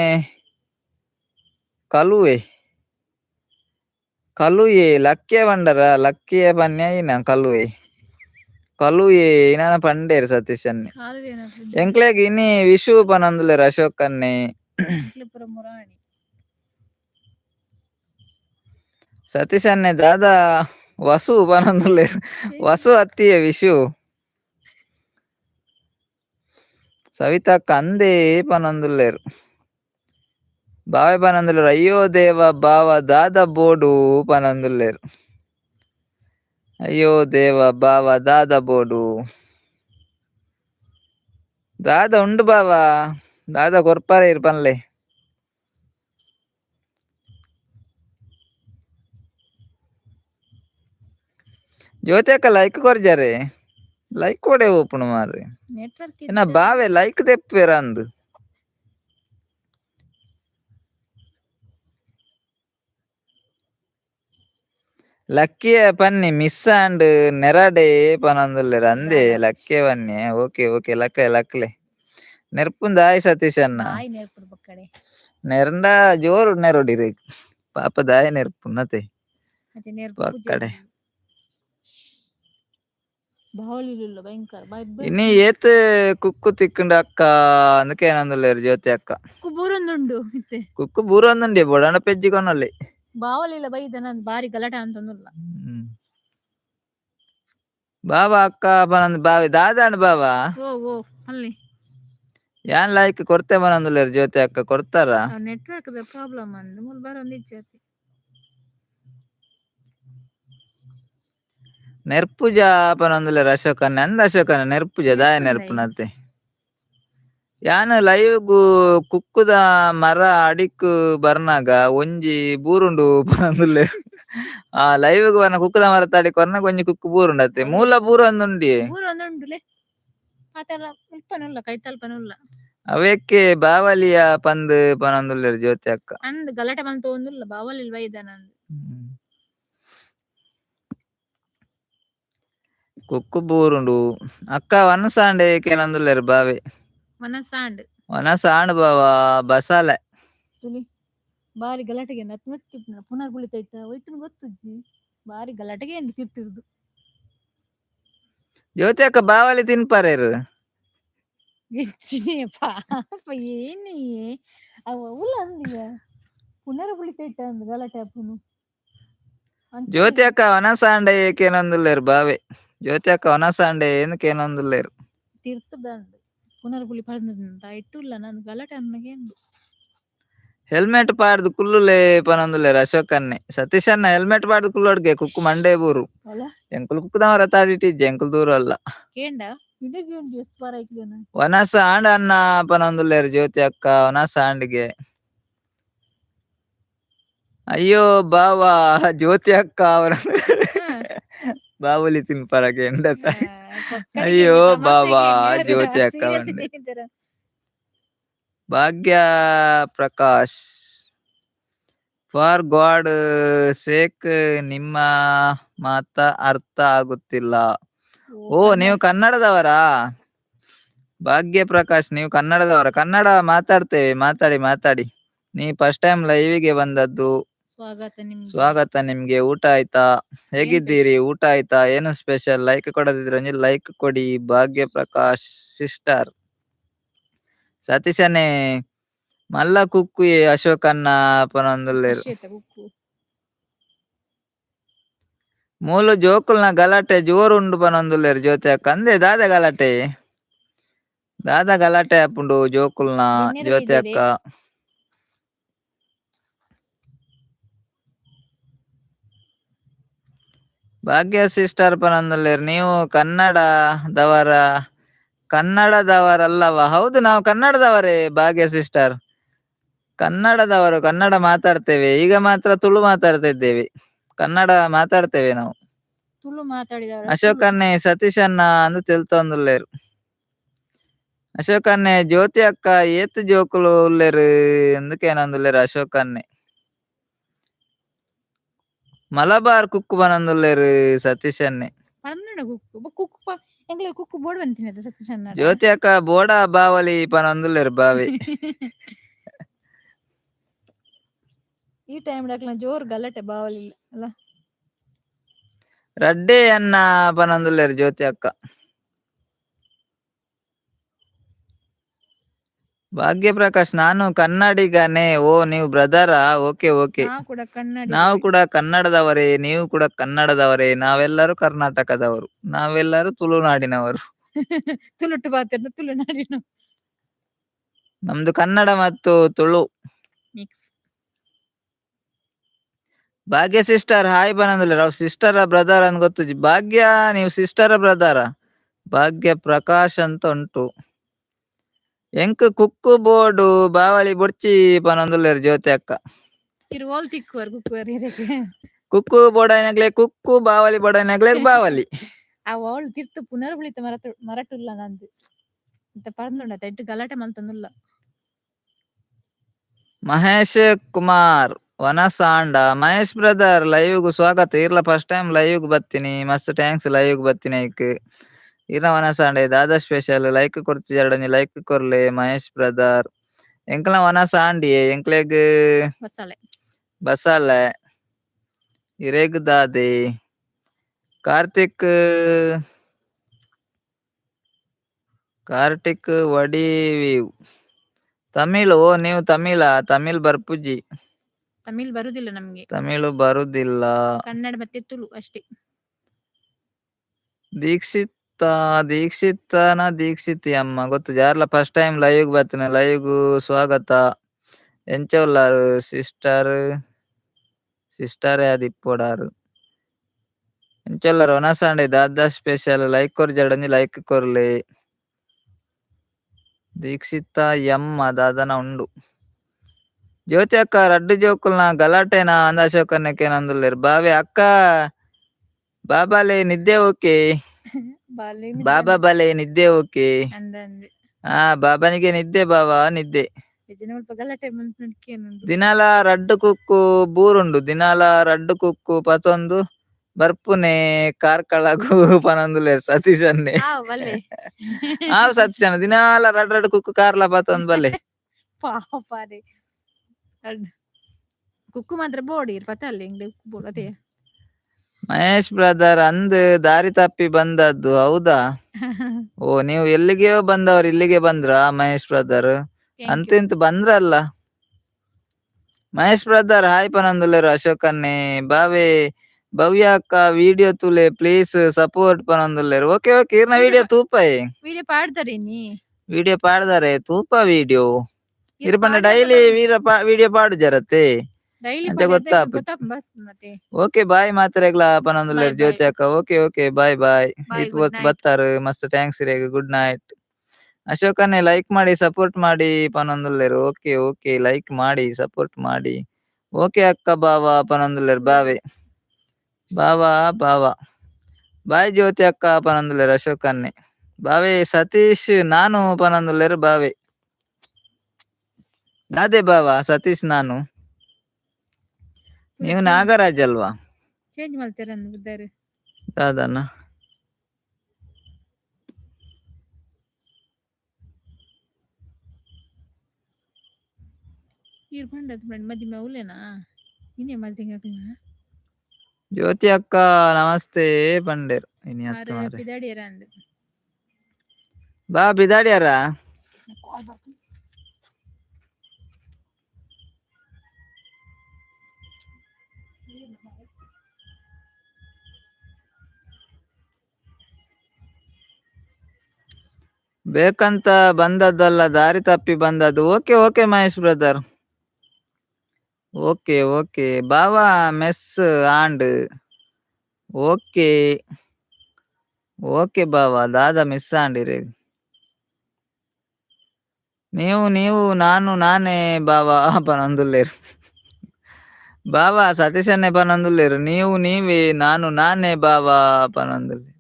ಕಲುಯೆ ಲಕ್ಕೆ ಬಂಡರ ಲಕ್ಕಿಯ ಪನ್ಯ ಇನ ಕಲುಯೆ ಇನ ಪಂಡೇರ್ ಸತೀಶ್ ಅನ್ನೆ ಎಂಕ್ಲೆಗ್ ಇನಿ ವಿಶು ಪನಂದುಲ್ಲೇರ್ ಅಶೋಕ್ ಅನ್ನೆ ಸತೀಶ್ ಅನ್ನೆ ದಾದಾ ವಸು ಪನಂದುಲ್ಲೇರ್ ವಸು ಅತ್ತಿಯ ವಿಶು ಸವಿತಕ್ಕ ಅಂದೇ ಪನಂದುಲ್ಲೇರ್ ಬಾವೆ ಪನಂದುಲ್ಲೇರ್ ಅಯ್ಯೋ ದೇವ ಬಾವ ದಾದ ಬೋಡು ಪನಂದುಲ್ಲೇರ್ ಅಯ್ಯೋ ದೇವ ಬಾವ ದಾದ ಬೋಡು ದಾದ ಉಂಡು ಬಾವ ದಾದ ಕೊರ್ಪಾರೆ ಇರ್ ಪನ್ಲೆ ಜ್ಯೋತಿ ಅಕ್ಕ ಲೈಕ್ ಕೊರ್ಜಾರೆ ಲೈಕ್ ಕೊಡೆ ಓಪುನು ಮಾರ್ರೆ ಇನ್ನ ಬಾವೆ ಲೈಕ್ ತೆಪ್ಪೇರ ಅಂದ್ ಲಕ್ಕಿಯ ಪನ್ನಿ ಮಿಸ್ ಅಂಡ್ ನೆರಡೆ ಪನಂದುಲ್ಲೇರ್ ಅಂದೆ ಲಕ್ಕಿಯ ಪನ್ನಿ ಓಕೆ ಓಕೆ ಲಕ್ಲೆ ನೆರ್ಪುಂದ ಆಯ್ ಸತೀಶ್ ಅನ್ನ ನೆರಂಡ ಜೋರು ನೆರೋಡಿರೆ ಪಾಪ ದಾಯ ನೆರ್ಪುನ್ನತೆ ಪಕ್ಕಡೆ ಇನಿ ಏತ್ ಕುಕ್ಕು ತಿಕ್ಕುಂಡ ಅಕ್ಕ ಅಂದಕ್ಕೆ ಏನಂದುಲ್ಲೇರ್ ಜ್ಯೋತಿ ಅಕ್ಕ ಕುಕ್ಕು ಬೂರೊಂದುಂಡೆ ಬೊಡಾಂಡ ಪೆಜ್ಜಿ ಕೊನೊಲ್ಲೆ ಬಾವಲಿಲ್ಲ ಬೈದ ನಾನು ಬಾರಿ ಗಲಾಟೆ ಅಂತಂದಿಲ್ಲ ಬಾಬಾ ಅಕ್ಕ ಪನಂದ್ ಬಾವಿ ದಾದಾಂಡ್ ಬಾಬಾ ಓ ಓ ಅಲ್ಲಿ ಯಾನ್ ಲೈಕ್ ಕೊರ್ತೆ ಪನಂದುಲ್ಲೇರ್ ಜ್ಯೋತಿ ಅಕ್ಕ ಕೊರ್ತಾರ ನೆಟ್ವರ್ಕ್ ಪ್ರಾಬ್ಲಮ್ ಅಂದ್ ಮುಲ್ ಬರೊಂದು ಇಜ್ಜತಿ ನೆರ್ಪುಜ ಪನಂದುಲ್ಲೇರ್ ಅಶೋಕನ್ನೆ ಅಂದ ಅಶೋಕನ ನೆರ್ಪುಜ ದಾಯ ನೆರ್ಪುನತೆ ಯಾನ್ ಲೈವ್‌ಗೂ ಕುಕ್ಕುದ ಮರ ಅಡಿಕ್ ಬರ್ನಾಗ ಒಂಜಿ ಬೂರುಂಡು ಪನೊಂದುಲ್ಲೆ. ಆ ಲೈವ್‌ಗ್ ಬರ್ನ ಕುಕ್ಕುದ ಮರ ತಡಿಕ್ ಬರ್ನಾಗ ಒಂಜಿ ಕುಕ್ಕು ಬೂರುಂಡತೆ. ಮೂಲ ಬೂರೊಂದುಂಡಿ. ಬೂರೊಂದುಂಡುಲೆ ಆತರ ಇಪ್ಪನುಲ್ಲ ಕೈತಲ್ಪನುಲ್ಲ. ಅವೆಕ್ಕೆ ಬಾವಲಿಯ ಪಂದ್ ಪನೊಂದುಲ್ಲೆರ್ ಜ್ಯೋತಿ ಅಕ್ಕ. ಅಂದ್ ಗಲಾಟೆ ಮಲ್ತೊಂದುಲ್ಲ ಬಾವಲಿಲ್ ಬೈದಾನಂದ್. ಹ್ಮ್. ಕುಕ್ಕು ಬೂರುಂಡು ಅಕ್ಕ ವನಸಾಂಡೆ ಕೆಲೊಂದುಲ್ಲೆರ್ ಬಾವೆ. ವನಸಾಂಡ್ ವನಸಾಂಡ್ ಬಾವ ಬಸಾಲೆ. ತುಲಿ ಬಾರಿ ಗಲಾಟೆಗೆ ನತ್ ನಟ್ಟಿಪ್ನ ಪುನರ್ ಬುಳಿತ ಇಟ್ಟ ಒಯ್ತುನ್ ಗೊತ್ತುಜ್ಜಿ ಬಾರಿ ಗಲಾಟೆಗೆ ಎಂಡ್ ತಿರ್ತಿರ್ದು. ಜ್ಯೋತಿ ಅಕ್ಕ ಬಾವಲಿ ತಿನ್ಪಾರೆರ್. ಹೆಚ್ಚಿನ ಪಾಪ ಏನಿ ಅವ ಉಲ್ಲ ಅಂದಿಯ ಪುನರ ಬುಳಿತ ಇಟ್ಟ ಅಂದ್ ಗಲಾಟೆ ಅಪ್ಪುನು. ಜ್ಯೋತಿ ಅಕ್ಕ ವನಸಾಂಡೆ ಕೇನೊಂದುಲ್ಲೆರ್ ಬಾವೆ. ಜ್ಯೋತಿ ಅಕ್ಕ ವನಸಾಂಡೆ ಏನು ಕೇನೊಂದುಲ್ಲೆರ್. ತಿರ್ತದಂಡ್ ಪುನರ್ ಬುಳಿ ಪಳ್ದಂತ ಇಟ್ಟುಲ್ಲ ನಂದು ಗಲಾಟೆ ಅನ್ನಗೇಂದು. ಹೆಲ್ಮೆಟ್ ಪಾಡ್ದ್ ಕುಲ್ಲುಲೆ ಪನೊಂದುಲ್ಲೆರ್ ಅಶೋಕ್ ಅನ್ನೆ. ಸತೀಶ್ ಅನ್ನ ಹೆಲ್ಮೆಟ್ ಪಾಡ್ದ್ ಕುಲ್ಲೊಡ್ಗೆ ಕುಕ್ಕು ಮಂಡೆ ಬೂರು. ಎಂಕುಲು ಕುಕ್ಕುದ ಮರ ತಾಡಿಟ್ಟಿಜ್ಜಿ ಎಂಕುಲು ದೂರ ಅಲ್ಲ. ಕೇಂಡ ಇಡಗಿ ಉಂಡು ಎಸ್ ಬಾರ ಐಕ್ಲೇನ. ವನಸಾಂಡ್ ಅನ್ನ ಪನೊಂದುಲ್ಲೆರ್ ಜ್ಯೋತಿ ಅಕ್ಕ ವನಸಾಂಡ್‌ಗೆ. ಅಯ್ಯೋ ಬಾವ ಜ್ಯೋತಿ ಅಕ್ಕ ಬಾವುಲಿ ತಿನ್ಪರಗೆ ಎಂಡತ. ಅಯ್ಯೋ ಬಾಬಾ ಜ್ಯೋತಿ ಅಕ್ಕ ಬಂಡೆ. ಭಾಗ್ಯ ಪ್ರಕಾಶ್ ಫಾರ್ ಗಾಡ್ ಸೇಕ್ ನಿಮ್ಮ ಮಾತ ಅರ್ಥ ಆಗುತ್ತಿಲ್ಲ. ಓ ನೀವು ಕನ್ನಡದವರಾ? ಭಾಗ್ಯ ಪ್ರಕಾಶ್ ನೀವು ಕನ್ನಡದವರ? ಕನ್ನಡ ಮಾತಾಡ್ತೇವೆ ಮಾತಾಡಿ. ನೀ ಫಸ್ಟ್ ಟೈಮ್ ಲೈವ್‌ಗೆ ಬಂದದ್ದು. ಸ್ವಾಗತ ನಿಮ್ಗೆ. ಊಟ ಆಯ್ತಾ? ಹೇಗಿದ್ದೀರಿ? ಊಟ ಆಯ್ತಾ? ಏನು ಸ್ಪೆಷಲ್? ಲೈಕ್ ಕೊಡದಿದ್ರೆ ಒಂಜಿ ಲೈಕ್ ಕೊಡಿ. ಭಾಗ್ಯ ಪ್ರಕಾಶ್ ಸಿಸ್ಟರ್ ಸತೀಶನೇ ಮಲ್ಲ ಕುಕ್ಕು ಅಶೋಕ್ ಅನ್ನ ಪನೊಂದುಲ್ಲೆರ್. ಮೂಲು ಜೋಕುಲ್ನ ಗಲಾಟೆ ಜೋರುಂಡು ಪನೊಂದುಲ್ಲೆರ್ ಜ್ಯೋತಿ ಅಕ್ಕ. ಅಂದೆ ದಾದ ಗಲಾಟೆ ಆಪುಂಡು ಜೋಕುಲ್ನ ಜ್ಯೋತಿ ಅಕ್ಕ. ಭಾಗ್ಯ ಸಿಸ್ಟರ್ ಪನೊಂದುಲ್ಲೆರ್. ನೀವು ಕನ್ನಡದವರಲ್ಲವ? ಹೌದು ನಾವು ಕನ್ನಡದವರೇ ಭಾಗ್ಯ ಸಿಸ್ಟರ್. ಕನ್ನಡದವರು. ಕನ್ನಡ ಮಾತಾಡ್ತೇವೆ. ಈಗ ಮಾತ್ರ ತುಳು ಮಾತಾಡ್ತಾ ಇದ್ದೇವೆ. ಕನ್ನಡ ಮಾತಾಡ್ತೇವೆ ನಾವು. ತುಳು ಮಾತಾಡಿದವರ ಅಶೋಕ್ ಅನ್ನೆ ಸತೀಶ್ ಅನ್ನ ಅಂದ್ ತಿಳ್ತೊಂದುಲ್ಲೆರ್. ಅಶೋಕ್ ಅನ್ನೆ ಜ್ಯೋತಿ ಅಕ್ಕ ಏತ್ ಜೋಕುಲು ಉಲ್ಲೆರ್ ಅಂದ್ ಕೇನೊಂದುಲ್ಲೆರ್ ಅಶೋಕ್ ಅನ್ನೆ. ಮಲಬಾರ್ ಕುಕ್ಕು ಪನೊಂದುಲ್ಲೆರ್ ಸತೀಶ್ ಅನ್ನೆ. ಜ್ಯೋತಿ ಅಕ್ಕ ಬೋಡ ಬಾವಲಿ ಪನೊಂದುಲ್ಲೆರ್ ಬಾವೆ. ಈ ಟೈಮ್ ಜೋರ್ ಗಲಾಟೆ ಬಾವಲಿ ಅಲ್ಲ. ರಡ್ಡೆ ಅನ್ನ ಪನೊಂದುಲ್ಲೆರ್ ಜ್ಯೋತಿ ಅಕ್ಕ. ಭಾಗ್ಯ ಪ್ರಕಾಶ್ ನಾನು ಕನ್ನಡಿಗನೇ. ಓ ನೀವು ಬ್ರದರಾ? ಓಕೆ. ನಾವು ಕೂಡ ಕನ್ನಡದವರೇ. ನೀವು ಕೂಡ ಕನ್ನಡದವರೇ. ನಾವೆಲ್ಲರೂ ಕರ್ನಾಟಕದವರು. ನಾವೆಲ್ಲರೂ ತುಳುನಾಡಿನವರು. ತುಳುಟು ಪಾತ್ರ ತುಳುನಾಡಿನ. ನಮ್ದು ಕನ್ನಡ ಮತ್ತು ತುಳು ಮಿಕ್ಸ್. ಭಾಗ್ಯ ಸಿಸ್ಟರ್ ಹಾಯ್ ಪನೊಂದುಲ್ಲೆರ್. ಅವ್ ಸಿಸ್ಟರ ಬ್ರದರ್ ಅಂದ್ ಗೊತ್ತುಜಿ. ಭಾಗ್ಯ ನೀವು ಸಿಸ್ಟರ ಬ್ರದರ? ಭಾಗ್ಯ ಪ್ರಕಾಶ್ ಅಂತ ಉಂಟು. ಎಂಕ್ ಕುಕ್ಕು ಬೋರ್ಡು ಬಾವಲಿ ಬೊಡ್ಚಿ ಪನೊಂದುಲ್ಲೆರ್ ಜ್ಯೋತಿ ಅಕ್ಕ. ಕುಕ್ಕು ಬೋಡಾಯ್ನಗ್ಲೆ ಕುಕ್ಕು ಬಾವಲಿ ಬೋಡಾಯ್ನಗ್ಲೆ ಬಾವಲಿ. ಅವಳು ತಿರ್ತು ಪುನರ್ ಬುಳಿತ ಮರಟುಲ್ಲ ನಂದು ಇಂತ ಪರಂದುಂಡ ಎಡ್ಡು ಗಲಾಟೆ ಮಲ್ತೊಂದುಲ್ಲ. ಮಹೇಶ್ ಕುಮಾರ್ ವನಸಾಂಡ. ಮಹೇಶ್ ಬ್ರದರ್ ಲೈವ್‌ಗೂ ಸ್ವಾಗತ. ಇರ್ಲ ಫಸ್ಟ್ ಟೈಮ್ ಲೈವ್‌ಗ್ ಬತ್ತೀನಿ. ಮಸ್ತ್ ಥ್ಯಾಂಕ್ಸ್ ಲೈವ್‌ಗ್ ಬತ್ತೀನಿ ಐಕ್. ಇರ್ನ ವನಸಾಂಡೆ ದಾದಾ ಸ್ಪೆಷಲ್ ಲೈಕ್ ಕೊರ್ಚಿ ಎರಡೊಂಜಿ ಲೈಕ್ ಕೊರ್ಲೆ ಮಹೇಶ್ ಬ್ರದರ್. ಎಂಕ್ಲ ವನಸಾಂಡಿಯೇ ಎಂಕ್ಲೆಗ್ ಬಸಾಲೆ ಇರೇಗ್ ದಾದೆ. ಕಾರ್ತಿಕ್ ವಡಿವೀವ್ ತಮಿಳ್. ಓ ನೀವು ತಮಿಳ್ ಬರ್ಪುಜಿ. ತಮಿಳ್ ಬರುದಿಲ್ಲ ನಮ್ಗೆ. ತಮಿಳು ಬರುದಿಲ್ಲ. ಕನ್ನಡ ಮತ್ತೆ ತುಳು ಅಷ್ಟೇ. ದೀಕ್ಷಿತಿ ಅಮ್ಮ ಗೊತ್ತು ಯಾರ್ಲ ಫಸ್ಟ್ ಟೈಮ್ ಲೈವ್‌ಗ್ ಬತ್ತಿನ. ಲೈವ್‌ಗೂ ಸ್ವಾಗತ. ಎಂಚ ಉಲ್ಲಾರು ಸಿಸ್ಟರ್ ಯಾದ್ ಇಪ್ಪೊಡಾರು. ಎಂಚ ಉಲ್ಲಾರು ವನಸಾಂಡೆ ದಾದಾ ಸ್ಪೆಷಲ್ ಲೈಕ್ ಕೊರ್ಜಿ ಎರಡೊಂಜಿ ಲೈಕ್ ಕೊರ್ಲೆ. ದೀಕ್ಷಿತ ಎಂ ದಾದನ ಉಂಡು ಜ್ಯೋತಿ ಅಕ್ಕ ರಡ್ಡು ಜೋಕುಲ್ನ ಗಲಾಟೆನ ಅಂದ ಅಶೋಕನ್ನಕ್ಕೆ ನಂದುಲ್ಲೇರು ಬಾವೆ ಅಕ್ಕ ಬಾಬಾಲೆ ನಿದ್ದೆ ಓಕೆ ಬಾಲ್ಯ ಬಾಬಾ ಬಾಲೆ ನಿದ್ದೆ ಓಕೆ ಅಂದಂದು ಬಾಬನಿಗೆ ನಿದ್ದೆ ಬಾವಾ ನಿದ್ದೆ ಸ್ವಲ್ಪ ಗಲಾಟೆ ಮನ್ಪುಂಡು ದಿನಾಲ ರಡ್ಡು ಕುಕ್ಕು ಬೂರುಂಡು ದಿನಾಲ ರಡ್ಡು ಕುಕ್ಕು ಪತೊಂದು ಬರ್ಪುನೆ ಕಾರ್ಕಳಗೂ ಪನೊಂದುಲ್ಲೇರು ಸತೀಶ್ ಅನ್ನೆ ಬಲ್ಲೆ ಸತೀಶ್ ಅಣ್ಣ ದಿನಾಲ ರಡ್ಡು ಕುಕ್ಕು ಕಾರ್ಲ ಪತೊಂದು ಬಲ್ಲೆ ಪಾಪಾರೆ ಕುಕ್ಕು ಮಾತ್ರ ಬೋಡಿ ಪತ್ತಲ್ಲ ಇಂಗ್ಲಿ ಬೋಡ್ ಅದೇ ಮಹೇಶ್ ಬ್ರದರ್ ಅಂದ್ ದಾರಿ ತಪ್ಪಿ ಬಂದದ್ದು ಹೌದಾ ಓ ನೀವು ಎಲ್ಲಿಗೆಯೋ ಬಂದವ್ರು ಇಲ್ಲಿಗೆ ಬಂದ್ರ ಮಹೇಶ್ ಬ್ರದರ್ ಅಂತ ಬಂದ್ರಲ್ಲ ಮಹೇಶ್ ಬ್ರದರ್ ಹಾಯ್ ಪನಂದುಲ್ಲೇರು ಅಶೋಕನ್ನೇ ಬಾವೆ ಭವ್ಯ ಅಕ್ಕ ವಿಡಿಯೋ ತುಲೆ ಪ್ಲೀಸ್ ಸಪೋರ್ಟ್ ಪನಂದುಲ್ಲೇರು ಓಕೆ ಓಕೆ ಇರ್ನ ವಿಡಿಯೋ ತೂಪಾಯಿ ವಿಡಿಯೋ ಪಾಡ್ತಾರೆ ನೀ ವಿಡಿಯೋ ಪಾಡ್ದಾರೆ ತೂಪ ವಿಡಿಯೋ ಇರ್ಪಂಡ ಡೈಲಿ ವಿಡಿಯೋ ಪಾಡು ಜರತ್ತೆ ಅಂತ ಮತ್ತೆ ಓಕೆ ಬಾಯ್ ಮಾತ್ರೆಗ್ಲ ಪನಂದುಲ್ಲೇರು ಜ್ಯೋತಿ ಅಕ್ಕ ಓಕೆ ಓಕೆ ಬಾಯ್ ಬಾಯ್ ಇತ್ ಬತ್ತಾರು ಮಸ್ತ್ ಥ್ಯಾಂಕ್ಸ್ ರೇಗ ಗುಡ್ ನೈಟ್ ಅಶೋಕನ್ನೇ ಲೈಕ್ ಮಾಡಿ ಸಪೋರ್ಟ್ ಮಾಡಿ ಪನಂದುಲ್ಲೇರು ಓಕೆ ಓಕೆ ಲೈಕ್ ಮಾಡಿ ಸಪೋರ್ಟ್ ಮಾಡಿ ಓಕೆ ಅಕ್ಕ ಬಾವಾ ಪನಂದುಲ್ಲೇರು ಬಾವೆ ಬಾವಾ ಬಾವಾ ಬಾಯ್ ಜ್ಯೋತಿ ಅಕ್ಕ ಪನಂದುಲ್ಲೇರು ಅಶೋಕನ್ನೇ ಬಾವೆ ಸತೀಶ್ ನಾನು ಪನಂದುಲ್ಲೇರು ಬಾವೆ ಅದೇ ಬಾವಾ ಸತೀಶ್ ನಾನು ನೀವು ನಾಗರಾಜ್ ಅಲ್ವಾ ಚೇಂಜ್ ಮಾಡ್ತೀರ ಅಂದಿದ್ದಾರೆ ಅದನ್ನ ಮದಿ ಮೌಲೇನಾ ಇನ್ನೇ ಮಾಡ್ತೀನಿ ಜ್ಯೋತಿ ಅಕ್ಕ ನಮಸ್ತೆ ಪಂಡೇರು ಬಿದಾಡಿಯರ ಅಂದು ಬಾ ಬಿದಾಡಿಯಾರ ಬೇಕಂತ ಬಂದದ್ದಲ್ಲ ದಾರಿ ತಪ್ಪಿ ಬಂದದ್ದು okay okay Mahesh brother okay okay Bawa mess and okay okay Bawa Dada miss ಆಂಡಿರಿ ನೀವು ನಾನು ನಾನೇ ಬಾವಾ ಪನಂದುಲ್ಲೇರು ಬಾವಾ ಸತೀಶನ್ನೇ ಪನಂದುಲ್ಲೇರು ನೀವು ನೀವೇ ನಾನು ನಾನೇ ಬಾವಾ ಪನಂದುಲ್ಲೇರು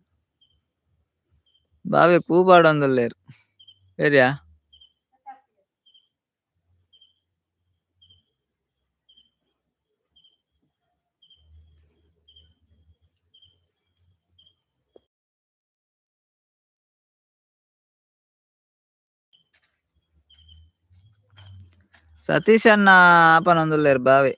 ಬಾವೆ ಕೂಪಾಡೊಂದುಲ್ಲೇರು ಸರಿಯಾ ಸತೀಶ್ ಅಣ್ಣ ಪನೊಂದುಲ್ಲೇರು ಬಾವೆ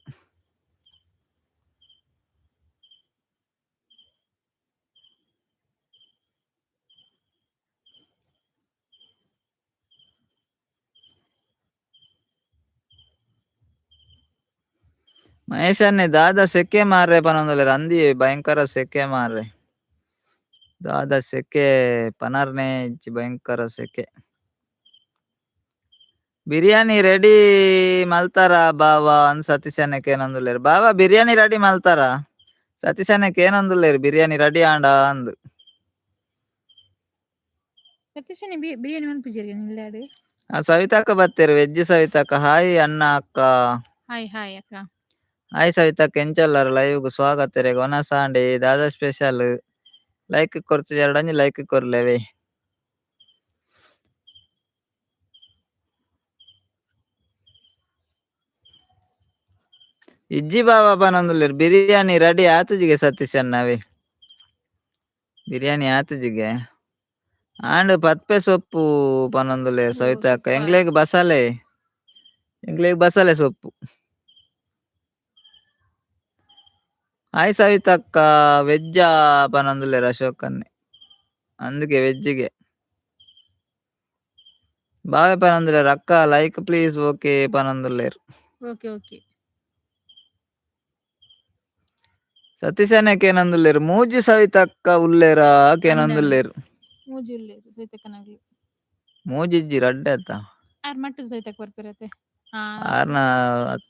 ಮಹೇಶನ್ನೇ ದಾದಾ ಸೆಕೆ ಮಾರ್ರೆ ಪನೊಂದುಲ್ಲೇರು ಅಂದಿ ಭಯಂಕರ ಸೆಕೆ ಮಾರ್ರೆ ದಾದಾ ಸೆಕೆ ಪನರ್ನೇ ಇಜ್ಜಿ ಭಯಂಕರ ಸೆಕೆ ಬಿರಿಯಾನಿ ರೆಡಿ ಮಲ್ತಾರ ಬಾವಾ ಅಂದ್ ಸತೀಶನ್ನಕ್ಕೆ ಏನಂದುಲ್ಲೇರು ಬಾವಾ ಬಿರಿಯಾನಿ ರೆಡಿ ಮಲ್ತಾರ ಸತೀಶನ್ನಕ್ಕೆ ಏನಂದುಲ್ಲೇರು ಬಿರಿಯಾನಿ ರೆಡಿ ಆಂಡ ಅಂದ್ ಸತೀಶನೇ ಬಿರಿಯಾನಿ ಮನ್ಪುಜೇರಿ ನಿಲ್ಲಾಡು ಸವಿತಾಕ್ಕ ಬತ್ತೇರು ವೆಜ್ ಸವಿತಾಕ್ಕ ಹಾಯ್ ಅಣ್ಣ ಅಕ್ಕ ಹಾಯ್ ಹಾಯ್ ಅಕ್ಕ ಹಾಯ್ ಸವಿತಾಕ್ಕ ಎಂಚಲ್ಲಾರು ಲೈವ್ಗೂ ಸ್ವಾಗತ ರೇಗ ಒನ ಸಾಂಡೆ ದಾದಾ ಸ್ಪೆಷಲ್ ಲೈಕ್ ಕೊರ್ತು ಎರಡಂಜಿ ಲೈಕ್ ಕೊರ್ಲೇವೆ ಇಜ್ಜಿ ಬಾಬಾ ಪನೊಂದುಲ್ಲೇರು ಬಿರಿಯಾನಿ ರೆಡಿ ಆತುಜಿಗೆ ಸತೀಶ್ ಅನ್ನವೇ ಬಿರಿಯಾನಿ ಆತುಜಿಗೆ ಆಂಡ್ ಪತ್ಪೆ ಸೊಪ್ಪು ಪನೊಂದುಲ್ಲೇರು ಸವಿತಾಕ್ಕ ಎಂಗ್ಲೇಗ್ ಬಸಳೆ ಸೊಪ್ಪು ಹಾಯ್ ಸವಿತಕ್ಕ ವೆಜ್ಜ ಪನೊಂದುಲ್ಲೇರು ಅಶೋಕನ್ನೇ అందుకే ವೆಜ್ಜಿಗೆ ಬಾವೆ ಪನೊಂದುಲ್ಲೇರು ಅಕ್ಕ ಲೈಕ್ ಪ್ಲೀಸ್ ಓಕೆ ಪನೊಂದುಲ್ಲೇರು ಓಕೆ ಓಕೆ ಸತೀಶನಕ್ಕೆ ಏನಂದುಲ್ಲೇರು ಮೂಜಿ ಸವಿತಕ್ಕ ಉಲ್ಲೇರ ಕೇನಂದುಲ್ಲೇರು ಮೂಜಿ ಉಲ್ಲೇರು ಸೈತಕ್ಕನಾಗ್ಲಿ ಮೂಜಿಜ್ಜಿ ರಡ್ಡೆ ಅತ್ತ ಆರ್ ಮಟ್ಟಿಗೆ ಸೈತಕ್ ಬರ್ಪಿರತ್ತೆ ಆರ್ನ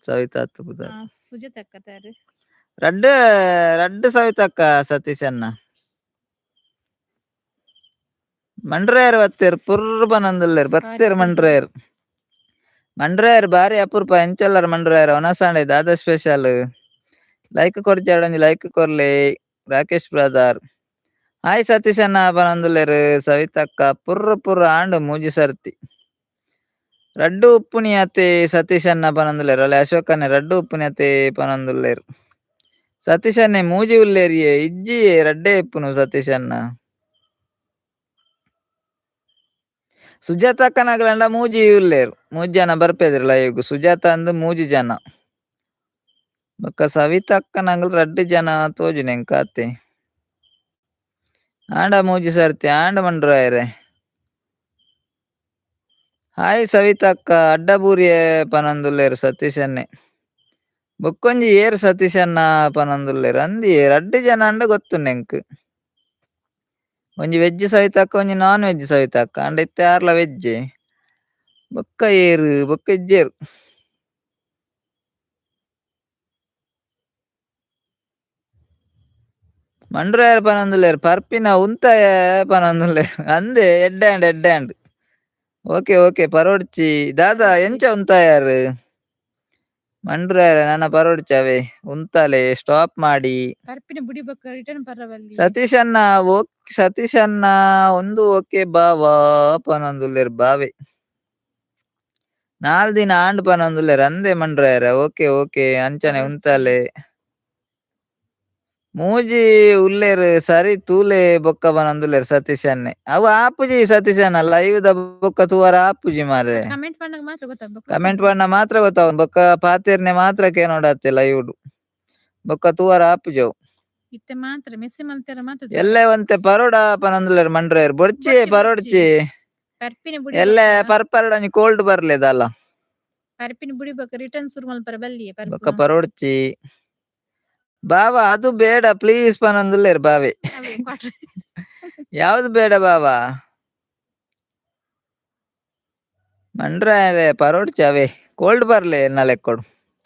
ಸವಿತ ಹತ್ತು ಸುಜಾತಕ್ಕ ತಾರು ರಡ್ಡು ಸವಿತಕ್ಕ ಸತೀಶನ್ನ ಮಂಡ್ರಾಯರ್ ಬತ್ತೇರ್ ಪುರ್ರು ಪನೊಂದುಲ್ಲೆರ್ ಬತ್ತೇರ್ ಮಂಡ್ರಾಯರ್. ಮಂಡ್ರಾಯರ್ ಬಾರಿ ಅಪರೂಪ ಎಂಚಲ್ಲರ್ ಮಂಡ್ರಾಯರ್ ಒನಸಾಂಡೆ ದಾದ ಸ್ಪೆಷಲ್. ಲೈಕ್ ಕೊರ್ಚಾಡ್ ಒಂಜಿ ಲೈಕ್ ಕೊರ್ಲೆ ರಾಕೇಶ್ ಬ್ರದರ್. ಹಾಯ್ ಸತೀಶ್ ಅಣ್ಣ ಪನೊಂದುಲ್ಲೆರ್ ಸವಿತಕ್ಕ ಪುರ್ರು ಆಂಡ್ ಮೂಜಿ ಸರ್ತಿ. ರಡ್ಡು ಉಪ್ಪುನಿಯತೆ ಸತೀಶ್ ಅಣ್ಣ ಪನೊಂದುಲ್ಲೆರ್ ಅಲೆ ಅಶೋಕ್ ಅಣ್ಣೆ ರಡ್ಡು ಉಪ್ಪುನಿಯತೆ ಪನೊಂದುಲ್ಲೆರ್. ಸತೀಶ್ ಅಣ್ಣೆ ಮೂಜಿ ಉಲ್ಲೇರಿಯೆ ಇಜ್ಜಿಯೆ ರಡ್ಡೆ ಇಪ್ಪುನು ಸತೀಶ್ ಅಣ್ಣ. ಸುಜಾತ ಅಕ್ಕನಗಲಂಡ ಮೂಜಿ ಉಲ್ಲೇರು ಮೂಜಿ ಜನ ಬರ್ಪೆದ್ರಿ ಲೈವ್ಗ್. ಸುಜಾತ ಅಂದ್ ಮೂಜಿ ಜನ ಬೊಕ್ಕ ಸವಿತಾ ಅಕ್ಕನಗಲ್ ರಡ್ಡ್ ಜನ ತೋಜುನೆ ಕಾತೆ. ಆಂಡ ಮೂಜಿ ಸರ್ತಿ ಆಂಡ ಮಂಡ್ರಾಯರೆ. ಹಾಯ್ ಸವಿತಾ ಅಕ್ಕ ಅಡ್ಡ ಬೂರಿಯೆ ಪನೊಂದುಲ್ಲೆರ್ ಸತೀಶ್ ಅಣ್ಣೆ. ಬೊಕ್ಕೊಂಜಿ ಏರ್ ಸತೀಶ್ ಅಣ್ಣ ಪನೊಂದುಲ್ಲೆರ್ ಅಂದಿ ರಡ್ಡ್ ಜನ ಅಂಡ ಗೊತ್ತುಂಡು ಎಂಕ್. ಒಂಜಿ ವೆಜ್ ಸವಿತಾ ಅಕ್ಕ ಒಂಜಿ ನಾನ್ ವೆಜ್ ಸವಿತಾ ಅಕ್ಕ ಅಂಡ ಇತ್ತೆ ಆರ್ಲ ವೆಜ್ ಬೊಕ್ಕ ಏರ್ ಬೊಕ್ಕ ಇಜ್ಜೇರ್. ಮಂಡ್ರಾಯರ್ ಪನೊಂದುಲ್ಲೆರ್ ಪರ್ಪಿನ ಉಂತಾಯ ಪನೊಂದುಲ್ಲೆರ್ ಅಂದೆ ಎಡ್ಡೆ ಹ್ಯಾಂಡ್. ಓಕೆ ಪರೋಡ್ಚಿ ದಾದಾ ಎಂಚ ಉಂತಾಯಾರ್ ಮಂಡ್ರಾಯರ್ ನನ್ನ ಪರೋಡ್ಚಿ ಅವೇ ಉಂತಾಲೆ ಸ್ಟಾಪ್ ಮಾಡಿ. ಸತೀಶ್ ಅಣ್ಣ ಸತೀಶ್ ಅಣ್ಣ ಒಂದು ಓಕೆ ಬಾವಾ ಪನೊಂದುಲ್ಲೆರ್ ಬಾವೆ. 4 ದಿನ ಆಂಡ್ ಪನೊಂದುಲ್ಲೆರ್ ಅಂದೆ ಮಂಡ್ರಾಯರ. ಓಕೆ ಅಂಚನೆ ಉಂತಾಲೆ ಮೂಜಿ ಉಲ್ಲೇರ್ ಸರಿ ತೂಲೆ ಬೊಕ್ಕ ಪನೊಂದುಲ್ಲೆರ್ ಸತೀಶ್ ಅಣ್ಣೆ. ಅವು ಆಪುಜಿ ಸತೀಶ್ ಅಣ್ಣ ಲೈವ್ ದ ಬೊಕ್ಕ ತೂವರ ಆಪುಜಿ ಮಾರೆ. ಕಮೆಂಟ್ ಪಂಡ ಮಾತ್ರ ಗೊತ್ತಾವ್ ಬೊಕ್ಕ ಪಾತೆರ್ನೆ ಮಾತ್ರ ಕೇನೋಡತ್ತೆ ಲೈವ್ ಬೊಕ್ಕ ತೂವರ ಆಪುಜವು ಎಲ್ಲೆ ಒಂತೆ ಪರೋಡ ಪನೊಂದುಲ್ಲೆರ್ ಮಂಡ್ರಾಯರ್ ಬೊಡ್ಚಿ ಪರೋಡ್ಚಿ ಎಲ್ಲೆ ಪರ್ಪರ್ಡ ಒಂಜಿ ಕೋಲ್ಡ್ ಬರ್ಲೆದಲ್ಲ ಬೊಕ್ಕ ಪರೋಡ್ಚಿ ಬಾವಾ ಅದು ಬೇಡ ಪ್ಲೀಸ್ ಪನೊಂದುಲ್ಲೆರ್ ಬಾವೆ. ಯಾವ್ದು ಬೇಡ ಬಾವಾ ಮಂಡ್ರಾಯರೆ ಪರೋಡ್ಚಿ ಅವೇ ಕೋಲ್ಡ್ ಬರ್ಲೆ ನಲೆಕ್ಕೊಡು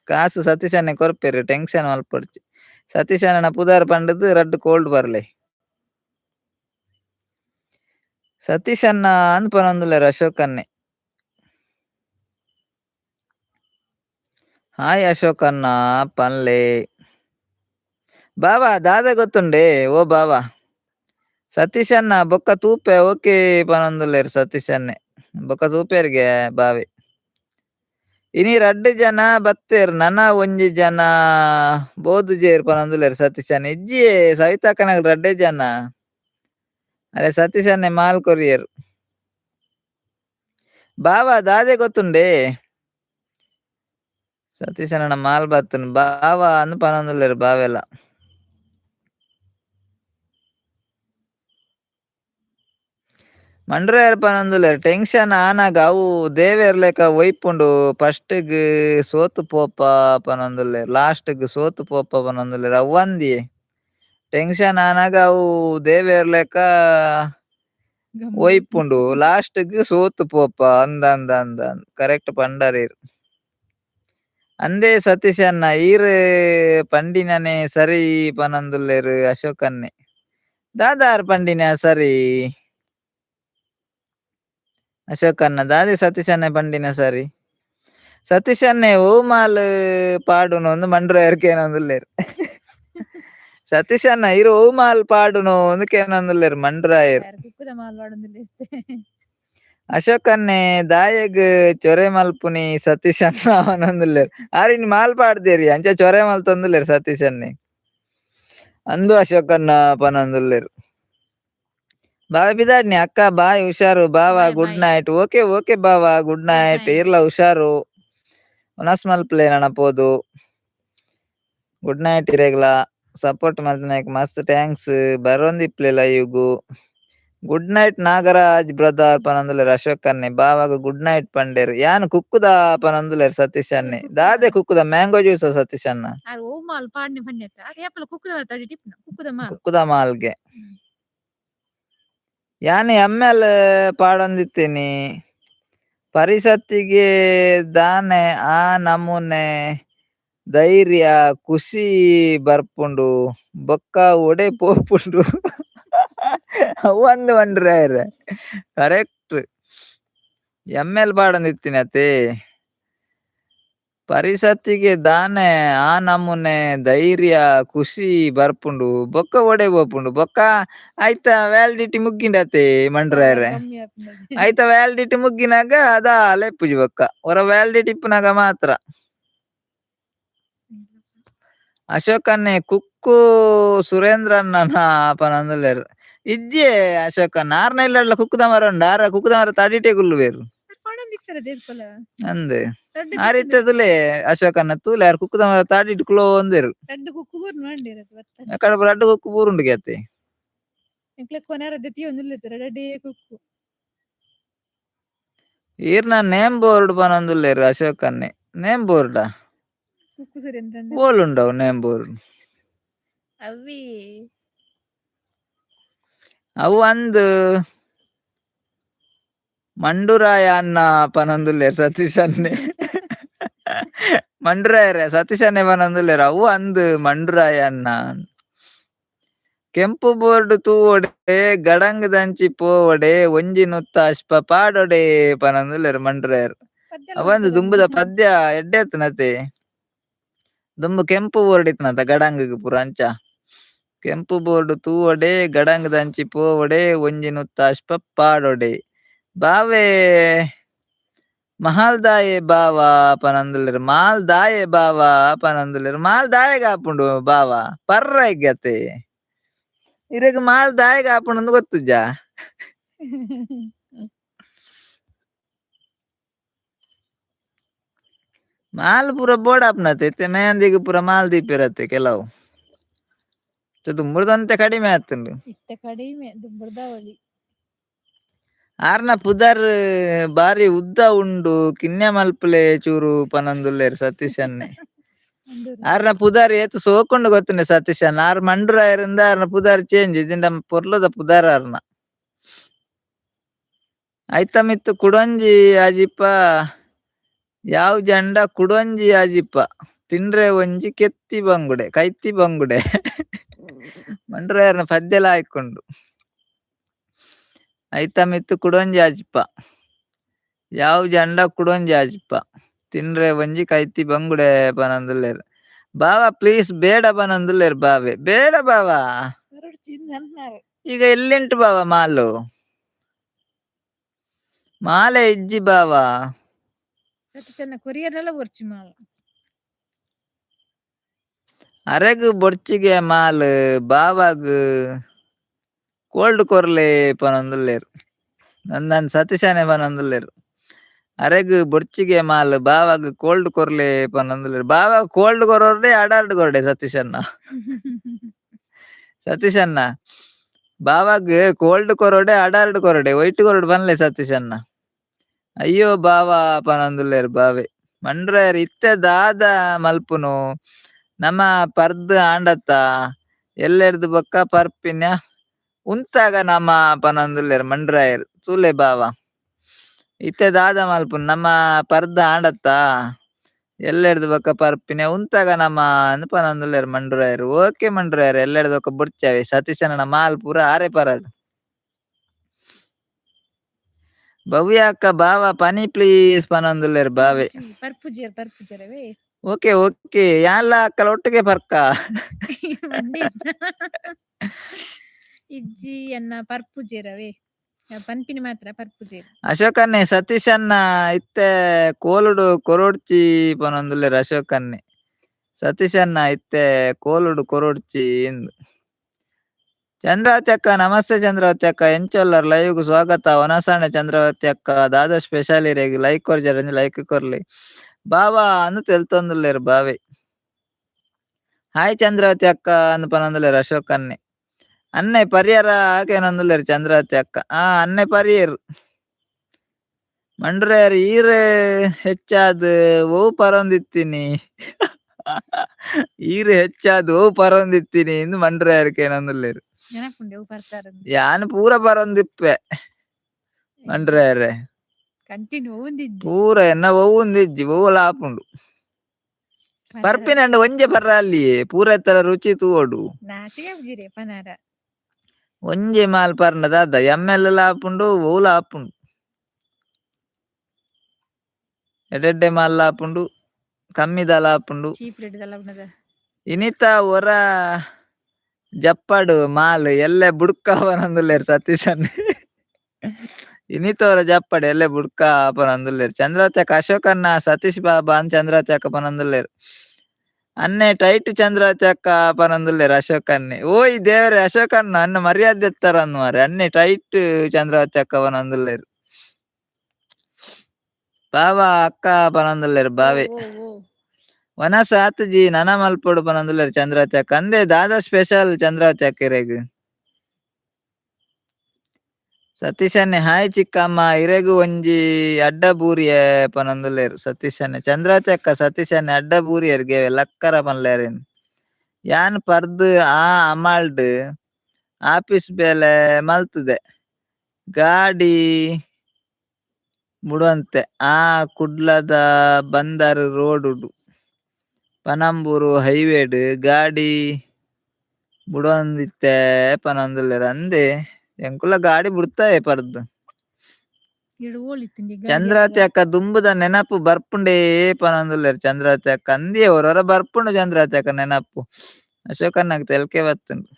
ಕಾಸು ಸತೀಶ್ ಅಣ್ಣೆ ಕೊರ್ಪೆರ್ ಟೆನ್ಷನ್ ಮಲ್ಪೊಡ್ಚಿ. ಸತೀಶ್ ಅಣ್ಣನ ಪುದಾರ್ ಪಂಡದ್ ರಡ್ಡ್ ಕೋಲ್ಡ್ ಬರ್ಲೆ. ಸತೀಶ್ ಅಣ್ಣ ಅಂದ್ ಪನೊಂದುಲ್ಲೆರ್ ಅಶೋಕ್ ಅಣ್ಣೆ. ಹಾಯ್ ಅಶೋಕ್ ಅಣ್ಣ ಪನ್ಲೆ ಬಾವಾ ದಾದ ಗೊತ್ತುಂಡೆ ಓ ಬಾವಾ. ಸತೀಶ್ ಅಣ್ಣ ಬೊಕ್ಕ ತೂಪೆ ಓಕೆ ಪನೊಂದುಲ್ಲೆರ್ ಸತೀಶ್ ಅಣ್ಣೆ ಬೊಕ್ಕ ತೂಪೆರ್ಗೆ ಬಾವೆ. ಇನಿ ರಡ್ಡ್ ಜನ ಬತ್ತೇರ್ ನನ ಒಂಜಿ ಜನ ಬೋದುಜೇರ್ ಪನೊಂದುಲ್ಲೆರ್ ಸತೀಶ್ ಅಣ್ಣೆ. ಇಜ್ಜಿಯೇ ಸವಿತಾ ಅಕ್ಕನಗಲ್ ರಡ್ಡೆ ಜನ ಅಲೆ ಸತೀಶ್ ಅಣ್ಣೆ ಮಾಲ್ ಕೊರಿಯರ್ ಬಾವಾ ದಾದೆ ಗೊತ್ತುಂಡೆ. ಸತೀಶ್ ಅಣ್ಣನ ಮಾಲ್ ಬತ್ತುಂಡು ಬಾವಾ ಅಂದ್ ಪನೊಂದುಲ್ಲೆರ್ ಬಾವೆಲ್ಲ. ಮಂಡ್ರಾಯರ್ ಪನೊಂದುಲ್ಲೆರ್ ಟೆನ್ಷನ್ ಆನಾಗ ಅವು ದೇವೇರ್ ಲೆಕ ಒಯ್ಪುಂಡು ಫಸ್ಟ್ಗ್ ಸೋತು ಪೋಪ ಪನೊಂದುಲ್ಲೆರ್ ಲಾಸ್ಟ್ಗ್ ಸೋತು ಪೋಪ ಪನೊಂದುಲ್ಲೆರ್ ಅವ್ವಂದಿ ಟೆನ್ಷನ್ ಆನಾಗ ಅವು ದೇವೇರ್ ಲೆಕ ಒಯ್ಪುಂಡು ಲಾಸ್ಟ್ಗ್ ಸೋತು ಪೋಪ ಅಂದ ಕರೆಕ್ಟ್ ಪಂಡರೇರ್ ಅಂದೇ ಸತೀಶ್ ಅಣ್ಣ ಈರ್ ಪಂಡಿನನೆ ಸರಿ ಪನೊಂದುಲ್ಲೆರ್ ಅಶೋಕ್ ಅಣ್ಣೆ. ದಾದಾರ್ ಪಂಡಿನ ಸರಿ ಅಶೋಕ್ ಅಣ್ಣ ದಾದಿ ಸತೀಶ್ ಅಣ್ಣೆ ಪಂಡಿನ ಸರಿ. ಸತೀಶ್ ಅಣ್ಣೆ ಓಮಾಲ್ ಪಾಡುನು ಒಂದು ಮಂಡ್ರಾಯರ್ ಕೇನೊಂದುಲ್ಲೆರ್. ಸತೀಶ್ ಅಣ್ಣ ಇರು ಓಮಾಲ್ ಪಾಡುನು ಒಂದು ಕೇನೊಂದುಲ್ಲೆರ್ ಮಂಡ್ರಾಯರ್. ಅಶೋಕ್ ಅಣ್ಣೆ ದಾಯಗ್ ಚೊರೆ ಮಲ್ಪುನಿ ಸತೀಶ್ ಅಣ್ಣ ಪನೊಂದುಲ್ಲೆರ್. ಆರಿನ್ ಮಾಲ್ ಪಾಡ್ದೇರಿ ಅಂಚ ಚೊರೆ ಮಲ್ತೊಂದುಲ್ಲೆರ್ ಸತೀಶ್ ಅಣ್ಣೆ ಅಂದು ಅಶೋಕ್ ಅಣ್ಣ ಪನೊಂದುಲ್ಲೆರ್. ಬಾವೆ ಬಿದಾಡ್ನಿ ಅಕ್ಕ ಬಾಯ್ ಹುಷಾರು ಬಾವಾ ಗುಡ್ ನೈಟ್. ಓಕೆ ಬಾವಾ ಗುಡ್ ನೈಟ್ ಇರ್ಲ ಹುಷಾರು ಒನಸ್ ಮಲ್ಪಲೆ ನನ ಪೋದು ಗುಡ್ ನೈಟ್ ಇರೆಗ್ಲ ಸಪೋರ್ಟ್ ಮಲ್ತಿನಕ್ ಮಸ್ತ್ ಥ್ಯಾಂಕ್ಸ್ ಬರೊಂದಿಪ್ಲೆ ಲೈವ್ಗು. ಗುಡ್ ನೈಟ್ ನಾಗರಾಜ್ ಬ್ರದರ್ ಪನೊಂದುಲ್ಲೆರ್ ಅಶೋಕ್ ಅಣ್ಣೆ ಬಾವಾಗ ಗುಡ್ ನೈಟ್ ಪಂಡೆರ್. ಯಾನ್ ಕುಕ್ಕುದ ಪನೊಂದುಲ್ಲೆರ್ ಸತೀಶ್ ಅಣ್ಣೆ ದಾದೆ ಕುಕ್ಕುದ ಮ್ಯಾಂಗೋ ಜ್ಯೂಸ್ ಸತೀಶ್ ಅಣ್ಣ ಕುಕ್ಕುದ ಮಾಲ್ಗೆ ಯಾನ್ ಎಮ್ಮೆಲ್ ಪಾಡೊಂದಿತ್ತೀನಿ ಪರಿಸತ್ತಿಗೆ ದಾನೆ ಆ ನಮೂನೆ ಧೈರ್ಯ ಖುಷಿ ಬರ್ಪುಂಡು ಬೊಕ್ಕ ಒಡೆ ಪೋಪುಂಡು ಅವಂದು ಮಂಡ್ರಾಯರೆ ಕರೆಕ್ಟ್ ಎಮ್ಮೆಲ್ ಬಾಡಂದಿತ್ತಿನತೆ ಪರಿಸತ್ತಿಗೆ ದಾನೆ ಆ ನಮೂನೆ ಧೈರ್ಯ ಖುಷಿ ಬರ್ಪುಂಡು ಬೊಕ್ಕ ಒಡೆ ಬೋಪುಂಡು ಬೊಕ್ಕ ಆಯ್ತ ವ್ಯಾಲಿಡಿಟಿ ಮುಗ್ಗಿಂಡತೆ ಮಂಡ್ರಾಯರೆ ಕಮ್ಮಿ ಆಪುಂಡತೆ ಆಯ್ತ ವ್ಯಾಲಿಡಿಟಿ ಮುಗ್ಗಿನಾಗ ಅದ ಲೆಪ್ಪುಜಿ ಬೊಕ್ಕ ಹೊರ ವ್ಯಾಲಿಡಿಟಿ ಇಪ್ಪನಾಗ ಮಾತ್ರ ಅಶೋಕನ್ನೇ ಕುಕ್ಕು ಸುರೇಂದ್ರನ್ನ ಪನಂದುಲ್ಲೇರು ಇಜ್ಜೆ ಅಶೋಕನ್ನ ಆರ್ನ ಇಲ್ಲಡ್ಲ ಕುಕ್ಕುದ ಮರ ಉಂಡು ಆರ ಕುಕ್ಕುದ ಮರ ತಡಿಟೆ ಗುಲ್ಲು ಬೇರು ಕೊಡಂದಿಪ್ಪರ ದೇರ್ಕೊಲ ಅಂದೆ ರಡ್ಡ್ ಆ ರೀತಿ ತುಲೆ ಅಶೋಕನ್ನ ತೂಲೆ ಯಾರು ಕುಕ್ಕುದ ಮರ ತಾಡಿಟ್ಟು ಕುಲೋ ಒಂದೇರು ರಡ್ಡ್ ಕುಕ್ಕು ಬೂರ್ ಮಾಡಿರದು ಬತ್ತ ಅಕಡೆ ರಡ್ಡು ಕುಕ್ಕು ಪೂರುಂಡು ಗೆತ್ತೆ ಎಂಕ್ಲೆ ಕೊನೆರ ದತಿ ಒಂದುಲ್ಲೆತ್ತರ ರಡ್ಡೇ ಕುಕ್ಕು ಈರ್ನ ನೇಮ್ ಬೋರ್ಡ್ ಪನಂದುಲ್ಲೇರು ಅಶೋಕನ್ನೇ ನೇಮ್ ಬೋರ್ಡಾ ಕುಕ್ಕು ಸುರೇಂದ್ರಣ್ಣ ಬೋಲುಂಡವು ನೇಮ್ ಬೋರ್ಡ್ ಅವ್ವಿ ಅವು ಅಂದು ಮಂಡುರಾಯ ಅನ್ನ ಪನಂದುಲ್ಲೇರು ಸತೀಶ್ ಅನ್ನೆ ಮಂಡ್ರಾಯರೆ ಸತೀಶ್ ಅನ್ನೆ ಪನಂದುಲ್ಲೇರು ಅವು ಅಂದು ಮಂಡುರಾಯ ಅನ್ನ ಕೆಂಪು ಬೋರ್ಡ್ ತೂವೊಡೆ ಗಡಂಗ್ ದಂಚಿ ಪೋವಡೆ ಒಂಜಿ ನುತ್ತ ಅಶ್ಪ ಪಾಡೊಡೆ ಪನಂದುಲ್ಲೇರು ಮಂಡ್ರಾಯರು ಅವಂದು ದುಂಬುದ ಪದ್ಯ ಎಡ್ಡೆತ್ನತೆ ದುಂಬು ಕೆಂಪು ಬೋರ್ಡ್ ಇತ್ನತ ಗಡಂಗ್ ಪೂರ ಅಂಚ ಕೆಂಪು ಬೋರ್ಡ್ ತೂವೊಡೆ ಗಡಂಗ್ ದಂಚಿ ಪೋವಡೆ ಒಂಜಿ ನುತ್ತ ಅಶ್ಪ ಪಾಡೊಡೆ ಬಾವೆ ಮಹಾಲ್ ದಾಯೆ ಬಾವ ಪನಂದುಲ್ಲೇರು ಮಾಲ್ ದಾಯೆ ಬಾವ ಪನಂದುಲ್ಲೇರು ಮಾಲ್ ದಾಯೆಗ್ ಆಪುಂಡು ಬಾವ ಪರ್ರ ಇಗ್ಗತೆ ಇರೆಗ್ ಮಾಲ್ ದಾಯೆಗ್ ಆಪುಂಡು ಗೊತ್ತುಜ ಮಾಲ್ ಪೂರ ಬೋರ್ಡ್ ಆಪ್ನತೆ ಇತ್ತೆ ಮೆಹಂದಿಗೆ ಪೂರ ಮಾಲ್ ದೀಪಿರತ್ತೆ ಕೆಲವು ದುಂಬುರ್ದಂತೆ ಕಡಿಮೆ ಆತುಂಡು ಇತ್ತೆ ಕಡಿಮೆ ದುಂಬುರ್ದಾವಳಿ ಆರ್ನ ಪುದರ್ ಬಾರಿ ಉದ್ದ ಉಂಡು ಕಿನ್ನೆ ಮಲ್ಪುಲೆ ಚೂರು ಪನಂದುಲ್ಲೇರು ಸತೀಶ್ ಅನ್ನೆ ಆರ್ನ ಪುದಾರ್ ಏತ್ ಸೋಕೊಂಡು ಗೊತ್ತುಂಡೆ ಸತೀಶ್ ಅನ್ನ ಆರ್ ಮಂಡ್ರಾಯರಿಂದ ಆರ್ನ ಪುದಾರ್ ಚೇಂಜ್ ಇದಿಂದ ಪೊರ್ಲದ ಪುದಾರ್ ಆರ್ನ ಐತ ಮಿತ್ತು ಕುಡೊಂಜಿ ಆಜಿಪ್ಪ ಯಾವ್ ಜಂಡ ಕುಡೊಂಜಿ ಆಜಿಪ್ಪ ತಿಂಡ್ರೆ ಒಂಜಿ ಕೆತ್ತಿ ಬಂಗುಡೆ ಕೈತಿ ಬಂಗುಡೆ ಮಂಡ್ರಾಯರ್ನ ಪದ್ಯಲ ಆಯ್ಕೊಂಡು ಐತ ಮಿತ್ತು ಕುಡೊಂಜಿ ಆಜಿಪ್ಪ ಯಾವ್ ಜಂಡ ಕುಡೊಂಜಿ ಆಜಿಪ್ಪ ತಿಂಡ್ರೆ ಒಂಜಿ ಕೈತಿ ಬಂಗುಡೆ ಪನಂದುಲ್ಲೇರು ಬಾವ ಪ್ಲೀಸ್ ಬೇಡ ಪನಂದುಲ್ಲೇರು ಬಾವೆ ಬೇಡ ಬಾವ ಈಗ ಎಲ್ಲಿಂಟು ಬಾವ ಮಾಲು ಮಾಲೆ ಇಜ್ಜಿ ಬಾವ ಸತೀಶನ್ನ ಕೊರಿಯರ್ನೆಲ್ಲ ಬರ್ಚಿ ಮಾಲ ಅರೆಗ್ ಬೊರ್ಚಿಗೆ ಮಾಲ್ ಬಾವಾಗ್ ಕೋಲ್ಡ್ ಕೊರ್ಲೆ ಪನಂದುಲ್ಲೇರು ನನ್ ಸತೀಶಾನೆ ಪನಂದುಲ್ಲೇರು ಅರೆಗ್ ಬೊರ್ಚಿಗೆ ಮಾಲ್ ಬಾವಾಗ್ ಕೋಲ್ಡ್ ಕೊರ್ಲೆ ಪನಂದುಲ್ಲೇರು ಬಾವಾಗ ಕೋಲ್ಡ್ ಕೊರೊಡೆ ಅಡಾರ್ಡ್ ಕೊರಡೆ ಸತೀಶನ್ನ ಸತೀಶನ್ನ ಬಾವಾಗ್ ಕೋಲ್ಡ್ ಕೊರೊಡೆ ಅಡಾರ್ಡ್ ಕೊರಡೆ ವೈಟ್ ಕೊರಡು ಪನ್ಲೆ ಸತೀಶನ್ನ ಅಯ್ಯೋ ಬಾವ ಪನಂದುಲ್ಲೇರು ಬಾವೆ ಮಂಡ್ರಾಯರ್ ಇತ್ತೆ ದಾದ ಮಲ್ಪುನು ನಮ್ಮ ಪರ್ದ್ ಆಂಡತ್ತ ಎಲ್ಲೆರ್ದು ಬೊಕ್ಕ ಪರ್ಪಿನ ಉಂತಾಗ ನಮ್ಮ ಪನಂದುಲ್ಲೇರು ಮಂಡ್ರಾಯರ್ ತೂಲೆ ಬಾವ ಇತ್ತೆ ದಾದ ಮಲ್ಪುನು ನಮ್ಮ ಪರ್ದ ಆಂಡತ್ತ ಎಲ್ಲೆರ್ದು ಬೊಕ್ಕ ಪರ್ಪಿನ ಉಂತಾಗ ನಮ್ಮ ಪನಂದುಲ್ಲೇರು ಮಂಡ್ರಾಯರು ಓಕೆ ಮಂಡ್ರಾಯರು ಎಲ್ಲೆರ್ದು ಬೊಕ್ಕ ಬುಡ್ಚಾವೆ ಸತೀಶನ ಮಾಲ್ ಪೂರ ಆರೆ ಪರಾಡು ಭವ್ಯ ಅಕ್ಕ ಬಾವ ಪನಿ ಪ್ಲೀಸ್ ಪನಂದುಲ್ಲೇರು ಬಾವೆ ಪರ್ಪುಜರವೇ ಓಕೆ ಓಕೆ ಯಾನ್ಲ ಅಕ್ಕಲ ಒಟ್ಟಿಗೆ ಪರ್ಕ ಇಜ್ಜಿ ಅನ್ನ ಪರ್ಪುಜೇರವೇ ಪನ್ಪಿನಿ ಮಾತ್ರ ಪರ್ಪುಜೇರು ಅಶೋಕನ್ನೆ ಸತೀಶ್ ಅನ್ನ ಇತ್ತೆ ಕೋಲುಡು ಕೊರೋಡ್ಚಿ ಪನೊಂದುಲ್ಲೇರು ಅಶೋಕನ್ನೆ ಸತೀಶ್ ಅನ್ನ ಇತ್ತೆ ಕೋಲುಡು ಕೊರೋಡ್ಚಿ ಇಂದು ಚಂದ್ರಾವತಿ ಅಕ್ಕ ನಮಸ್ತೆ ಚಂದ್ರಾವತಿ ಅಕ್ಕ ಎಂಚೊಲ್ಲರ್ ಲೈವ್ ಸ್ವಾಗತ ಒನಸಾಣೆ ಚಂದ್ರಾವತಿ ಅಕ್ಕ ದಾದ ಸ್ಪೆಷಲ್ ಇರೆಗ್ ಲೈಕ್ ಕೊರ್ಜರ್ ಲೈಕ್ ಕೊರ್ಲಿ ಬಾವಾ ಅನ್ನು ತೆಲ್ತೊಂದುಲ್ಲೇರು ಬಾವೆ ಹಾಯ್ ಚಂದ್ರಾವತಿ ಅಕ್ಕ ಅಂದ್ ಪನೊಂದುಲ್ಲೇರು ಅಶೋಕನ್ನೆ ಅನ್ನೆ ಪರಿಹಾರ ಆಕೇನೊಂದುಲ್ಲೇರು ಚಂದ್ರಾವತಿ ಅಕ್ಕ ಅನ್ನೆ ಪರಿಯರು ಮಂಡ್ರಾಯರ್ ಈರೆ ಹೆಚ್ಚಾದ್ ಓ ಪರೊಂದಿತ್ತೀನಿ ಈರೆ ಹೆಚ್ಚಾದ್ ಓ ಪರೊಂದಿತ್ತೀನಿ ಇಂದು ಮಂಡ್ರಾಯರ್ಕೆ ಏನೊಂದುಲ್ಲೇರು ಯಾನ್ ಪೂರ ಪರೊಂದಿಪ್ಪೆ ಮಂಡ್ರಾಯರೆ ಪೂರ ಎನ್ನ ಒವ್ವುಂದಿಜ್ಜಿ ಒವ್ವುಲ ಆಪುಂಡು ಪರ್ಪಿನಂಡ ಒಂಜೆ ಪರ್ರ ಅಲ್ಲಿ ಪೂರ ಎತ್ತರ ರುಚಿ ತೂವೊಡು ಒಂಜಿ ಮಾಲ್ ಪರ್ನ ದಾದ ಎಮ್ಮೆಲ್ ಆಪುಂಡು ಓಲ ಆಪುಂಡು ಎಡೆಡ್ಡೆ ಮಾಲ್ ಆಪುಂಡು ಕಮ್ಮಿ ದಾಲ ಆಪುಂಡು ಚೀಪ್ ರೇಟ್ ದಲ್ಲ ಉಂಡದ ಇನಿತ ಒರ ಜಪ್ಪಡು ಮಾಲ್ ಎಲ್ಲೆ ಬುಡ್ಕ ಅವನಂದುಲ್ಲೇರು ಸತೀಶ್ ಅನ್ನ ಇನಿತವರ ಜಪ್ಪಡು ಎಲ್ಲೆ ಬುಡ್ಕ ಆಪನಂದುಲ್ಲೇರು ಚಂದ್ರವತ್ಯಕ ಅಶೋಕನ್ನ ಸತೀಶ್ ಬಾಬಾ ಅನ್ ಚಂದ್ರವತ್ಯಕ ಪನಂದುಲ್ಲೇರು ಅನ್ನೆ ಟೈಟ್ ಚಂದ್ರವತ್ಯಕ ಪನಂದುಲ್ಲೇರು ಅಶೋಕನ್ನೆ ಓಯ್ ದೇವ್ರೆ ಅಶೋಕನ್ನ ಅನ್ನ ಮರ್ಯಾದೆ ಎತ್ತರ ಅನ್ನುವಾರೆ ಅನ್ನೆ ಟೈಟ್ ಚಂದ್ರವತ್ಯಕ ಪನಂದುಲ್ಲೇರು ಬಾವಾ ಅಕ್ಕ ಪನಂದುಲ್ಲೇರು ಓ ಬಾವೆ ಓ ಓ ವನಸ ಆತುಜಿ ನನ ಮಲ್ಪೊಡು ಪನಂದುಲ್ಲೇರು ಚಂದ್ರವತ್ಯಕ ಅಂದೆ ದಾದಾ ಸ್ಪೆಷಲ್ ಚಂದ್ರವತ್ಯಕ ಇರೆಗ್ ಸತೀಶನ್ನೆ ಹಾಯ್ ಚಿಕ್ಕಮ್ಮ ಇರೆಗು ಒಂಜಿ ಅಡ್ಡ ಬೂರಿಯೆ ಪನಂದುಲ್ಲೇರು ಸತೀಶನ್ನೆ ಚಂದ್ರವತ್ಯಕ್ಕ ಸತೀಶನ್ನೆ ಅಡ್ಡ ಬೂರಿಯರ್ ಗೇವೆ ಲಕ್ಕರ ಪನ್ಲೇರೇನು ಯಾನ್ ಪರ್ದು ಆ ಅಮಾಲ್ಡ್ ಆಫೀಸ್ ಬೇಲೆ ಮಲ್ತುದೆ ಗಾಡಿ ಮುಡುವಂತೆ ಆ ಕುಡ್ಲದ ಬಂದರ್ ರೋಡ್ ಪನಂಬೂರು ಹೈವೇಡ್ ಗಾಡಿ ಬುಡೊಂದಿತ್ತೆ ಪನಂದುಲ್ಲೇರು ಅಂದೆ ಎಂಕುಲ ಗಾಡಿ ಬುಡ್ತಾಯೆ ಪರ್ದು ಇಡು ಓಳಿತ್ತಿಂಡಿ ಗಾಡಿ ಚಂದ್ರವತಿ ಅಕ್ಕ ದುಂಬುದ ನೆನಪು ಬರ್ಪುಂಡೇ ಪನಂದುಲ್ಲೇರು ಚಂದ್ರವತಿ ಅಕ್ಕ ಅಂದಿಯೆ ಹೊರ ಬರ್ಪುಂಡು ಚಂದ್ರವತಿ ಅಕ್ಕ ನೆನಪು ಅಶೋಕನ್ನಗ್ ತೆಲ್ಕೆ ಬತ್ತುಂಡು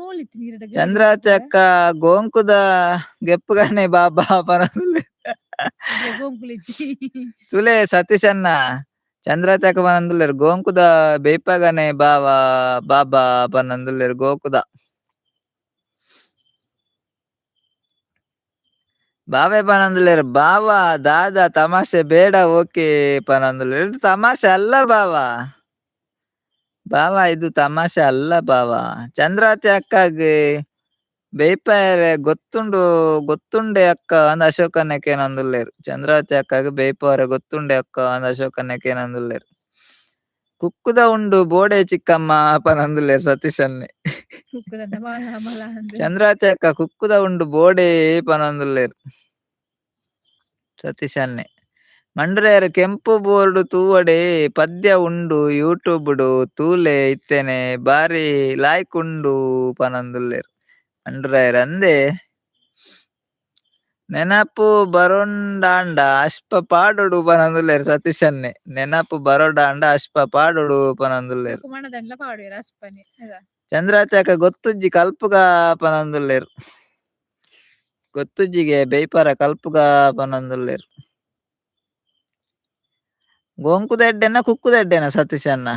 ಓಳಿತ್ತಿಂಡಿ ಇರಡ ಗಾಡಿ ಚಂದ್ರವತಿ ಅಕ್ಕ ಗೋಂಕುದ ಗೆಪ್ಪುಗನೆ ಬಾಬಾ ಪನಂದುಲ್ಲೇರು ಗೋಂಕುಳಿಚ್ಚಿ ತುಲೆ ಸತೀಶನ್ನ ಚಂದ್ರವತಿ ಅಕ್ಕ ಪನಂದುಲ್ಲೇರು ಗೋಂಕುದ ಬೇಯ್ಪಗನೆ ಬಾವಾ ಬಾಬಾ ಪನಂದುಲ್ಲೇರು ಗೋಕುದ ಬಾವೆ ಪನಂದುಲ್ಲೇರು ಬಾವಾ ದಾದಾ ತಮಾಷೆ ಬೇಡ ಓಕೆ ಪನಂದುಲ್ಲೇರು ಇದು ತಮಾಷೆ ಅಲ್ಲ ಬಾವಾ ಬಾವಾ ಇದು ತಮಾಷೆ ಅಲ್ಲ ಬಾವಾ ಚಂದ್ರವತಿ ಅಕ್ಕಗೆ ಬೇಯ್ಪಾಯರೆ ಗೊತ್ತುಂಡೆ ಅಕ್ಕ ಅಂದ್ ಅಶೋಕನ್ನಕ್ಕೆ ಏನಂದುಲ್ಲೇರು ಚಂದ್ರವತಿ ಅಕ್ಕಗೆ ಬೇಯ್ಪವರೆ ಗೊತ್ತುಂಡೆ ಅಕ್ಕ ಅಂದ್ ಅಶೋಕನ್ನಕ್ಕೆ ಏನಂದುಲ್ಲೇರು ಕುಕ್ಕುದ ಉಂಡು ಬೋಡೆ ಚಿಕ್ಕಮ್ಮ ಪನಂದುಲ್ಲೇರು ಸತೀಶನ್ನೆ ಕುಕ್ಕುದಂಡ ಮಲ ಮಲ ಅಂದೆ ಚಂದ್ರವತಿ ಅಕ್ಕ ಕುಕ್ಕುದ ಉಂಡು ಬೋಡೆ ಪನಂದುಲ್ಲೇರು ಸತೀಶನ್ನೆ ಮಂಡ್ರೆಯರ್ ಕೆಂಪು ಬೋರ್ಡ್ ತೂವಡೆ ಪದ್ಯ ಉಂಡು ಯೂಟ್ಯೂಬ್ಡು ತೂಲೆ ಇತ್ತೇನೆ ಬಾರಿ ಲಾಯ್ಕ್ ಉಂಡು ಪನಂದುಲ್ಲೇರು ಮಂಡ್ರೆಯರ್ ಅಂದೆ ನೆನಪು ಬರೊಂಡಾಂಡ ಅಶ್ಪ ಪಾಡೊಡು ಪನಂದುಲ್ಲೇರು ಸತೀಶನ್ನೆ ನೆನಪು ಬರೋಡಾಂಡ ಅಶ್ಪ ಪಾಡೊಡು ಪನಂದುಲ್ಲೇರು ಬೊಕ ಮಣ್ಣದಂಡ್ಲ ಪಾಡ್ವೆರ್ ಅಸ್ಪನೆ ಚಂದ್ರವತಿ ಅಕ್ಕ ಗೊತ್ತುಜ್ಜಿ ಕಲ್ಪುಗ ಪನಂದುಲ್ಲೇರು ಗೊತ್ತುಜ್ಜಿಗೆ ಬೇಯ್ಪರ ಕಲ್ಪುಗ ಪನಂದುಲ್ಲೇರು ಗೋಂಕುದ ಎಡ್ಡೆನ ಕುಕ್ಕುದ ಎಡ್ಡೆನ ಸತೀಶನ್ನ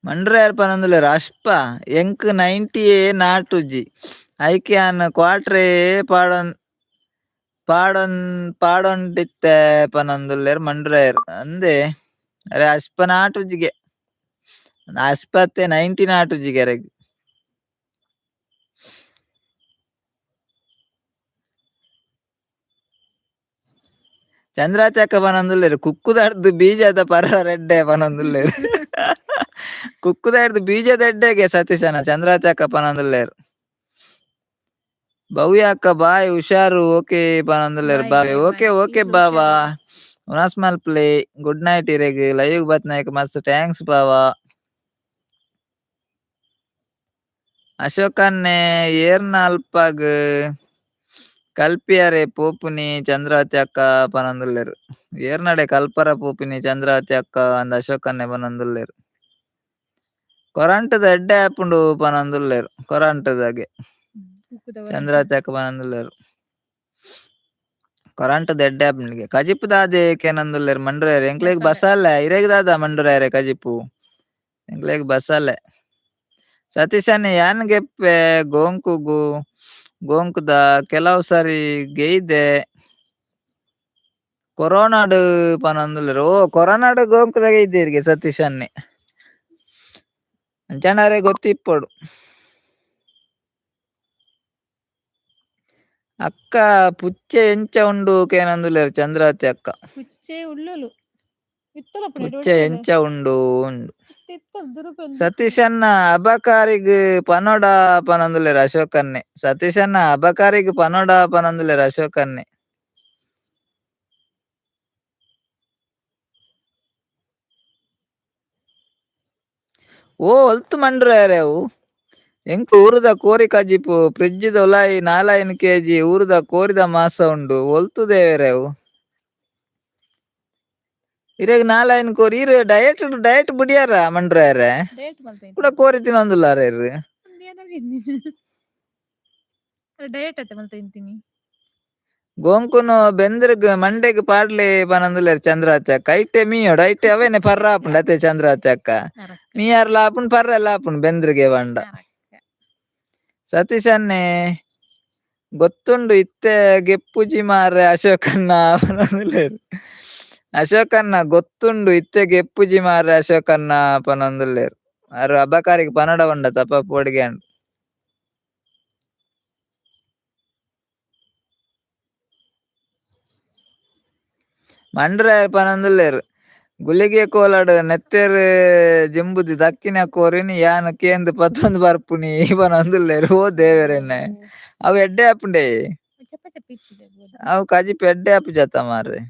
ಮಂಡ್ರೆಯರ್ ಪನಂದುಲ್ಲೇರು ಅಶ್ಪ ಎಂಕ್ 90 ನಾಟುಜಿ ಐಕ್ಯಾನ್ ಕ್ವಾಟ್ರೆ ಪಾಡೊಂಡಿತ್ತೆ ಪನಂದುಲ್ಲೇರು ಮಂಡ್ರೆಯರ್ ಅಂದೆ ಅರೆ ಅಶ್ಪ ನಾಟುಜಿಗೆ ಅಶ್ಪತ್ತೆ 90 ನಾಟುಜಿಗೆ ಅರೆಗ್ ಚಂದ್ರವತಿ ಅಕ್ಕ ಪನಂದುಲ್ಲೇರು ಕುಕ್ಕುದಾಡ್ದು ಬೀಜದ ಪರ ರೆಡ್ಡೆ ಪನಂದುಲ್ಲೇರು ಕುಕ್ಕುದಾಡ್ದು ಬೀಜದ ಎಡ್ಡೆಗೆ ಸತೀಶನ ಚಂದ್ರವತಿ ಅಕ್ಕ ಪನಂದುಲ್ಲೇರು ಭವ್ಯ ಅಕ್ಕ ಬಾಯ್ ಹುಷಾರು ಓಕೆ ಪನಂದುಲ್ಲೇರು ಬಾವೆ ಓಕೆ ಓಕೆ ಬಾವಾ ಉನಾಸ್ ಮಲ್ಪ್ಲೆ ಗುಡ್ ನೈಟ್ ಇರೆಗ್ ಲೈವ್ ಬತ್ನಾಯ್ಕ ಮಸ್ತ್ ಥ್ಯಾಂಕ್ಸ್ ಬಾವಾ ಅಶೋಕನ್ನೆ ಏರ್ನ ಅಲ್ಪಗ್ ಕಲ್ಪಿಯರೆ ಪೋಪುನಿ ಚಂದ್ರವತಿ ಅಕ್ಕ ಪನಂದುಲ್ಲೇರು ಏರ್ನಡೆ ಕಲ್ಪರ ಪೋಪಿನಿ ಚಂದ್ರವತಿ ಅಕ್ಕ ಅಂದ್ ಅಶೋಕನ್ನೆ ಪನಂದುಲ್ಲೇರು ಕೊರಂಟದ ಎಡ್ಡೆ ಆಪುಂಡು ಪನಂದುಲ್ಲೇರು ಕೊರಂಟದಾಗೆ ಚಂದ್ರವತಿ ಅಕ್ಕ ಪನಂದುಲ್ಲೇರು ಕೊರಂಟದ ಎಡ್ಡೆ ಆಪುಂಡಿಗೆ ಕಜಿಪು ದಾದೆ ಕೇನಂದುಲ್ಲೇರು ಮಂಡ್ರೆಯರ್ ಎಂಕ್ಲೆಗ್ ಬಸಲ್ಲ ಇರೆಗ್ ದಾದ ಮಂಡ್ರೆಯರೆ ಕಜಿಪು ಎಂಕ್ಲೆಗ್ ಬಸಲ್ಲೆ ಸತೀಶನ್ನೆ ಯಾನ್ ಗೆಪ್ಪೆ ಗೋಂಕುದ ಕೆಲವು ಸರಿ ಗೆಯ್ದೆ ಕೊರೋನಾಡು ಪನಂದುಲ್ಲೇರು ಓ ಕೊರೋನಾಡು ಗೋಂಕುದ ಗೆಯ್ದೆರ್ಗೆ ಸತೀಶನ್ನೆ ಅಂಚನಾರೆ ಗೊತ್ತಿಪ್ಪೊಡು ಅಕ್ಕ ಪುಚ್ಚೆ ಎಂಚ ಉಂಡು ಕೇನಂದುಲ್ಲೇರು ಚಂದ್ರವತಿ ಅಕ್ಕ ಪುಚ್ಚೆ ಉಳ್ಳುಲು ಪುಚ್ಚೆ ಎಂಚ ಉಂಡು ಸತೀಶನ್ನ ಅಬಕಾರಿಗ್ ಪನೋಡ ಪನಂದುಲ್ಲೇರು ಅಶೋಕನ್ನೆ ಸತೀಶನ್ನ ಅಬಕಾರಿಗ್ ಪನೋಡ ಪನಂದುಲ್ಲೇರು ಅಶೋಕನ್ನೆ ಓ ಒಲ್ತು ಮಂಡ್ರೆ ಅವು ಎಂಕ್ ಊರದ ಕೋರಿ ಕಜಿಪು ಫ್ರಿಡ್ಜ್ದ ಒಲಾಯಿ 4 kg ಊರದ ಕೋರಿದ ಮಾಸ ಉಂಡು ಒಲ್ತು ದೇವೆರೆ ಅವು ಇರೆಗ್ 4 ಕೋರಿ ಇರು ಡಯಟ್ ಬುಡಿಯಾರ ಮಂಡ್ರೆ ಡಯಟ್ ಮಲ್ತೇನೆ ಕೂಡ ಕೋರಿ ತಿನ್ನೊಂದುಲ್ಲಾರ ಇರು ಡಯಟ್ ಅತ್ತೆ ಮಲ್ತೇಂತೀನಿ ಗೋಂಕುನು ಬೆಂದ್ರಗ್ ಮಂಡೆಗ್ ಪಾಡ್ಲಿ ಪನಂದುಲ್ಲೇರ್ ಚಂದ್ರಾತಿ ಅಕ್ಕ ಐಟೆ ಮೀಯೋಡು ಐಟೆ ಅವೇನೆ ಪರ್ರ ಆಪುಂಡು ಅತೆ ಚಂದ್ರಾತಿ ಅಕ್ಕ ಮೀಯಾರ್ಲ ಆಪುಂಡು ಪರ್ರೆಲ್ಲ ಆಪುಂಡು ಬೆಂದ್ರಿಗೆ ಬಂಡ ಸತೀಶ್ ಅನ್ನೆ ಗೊತ್ತುಂಡು ಇತ್ತೆ ಗೆಪ್ಪುಜಿ ಮಾರೆ ಅಶೋಕನ್ನ ಪನೊಂದುಲ್ಲೇರ್ ಅಶೋಕನ್ನ ಗೊತ್ತುಂಡು ಇತ್ತೆ ಗೆಪ್ಪುಜಿ ಮಾರೆ ಅಶೋಕನ್ನ ಪನೊಂದುಲ್ಲೇರ್ ಅರು ಅಬಕಾರಿಗೆ ಪನಡ ಬಂಡ ತಪ್ಪ ಪೋಡಿಗೆ ಅಂಡ್ ಮಂಡ್ರೆ ಪನೊಂದುಲ್ಲೇರ್ ಗುಳಿಗೆ ಕೋಲಾಡು ನೆತ್ತೇರ್ ಜಿಂಬುದಿ ದಕ್ಕಿನ ಕೋರಿನಿ ಯಾನ್ ಕೇಂದು ಪತ್ತೊಂದು ಬರ್ಪುನಿ ಪನೊಂದುಲ್ಲೇರ್ ಓ ದೇವೆರೆನ್ನೆ ಅವು ಎಡ್ಡೆ ಆಪುಂಡೆ ಅವು ಕಜಿಪ್ ಎಡ್ಡೆ ಆಪು ಜತ ಮಾರ್ರೆ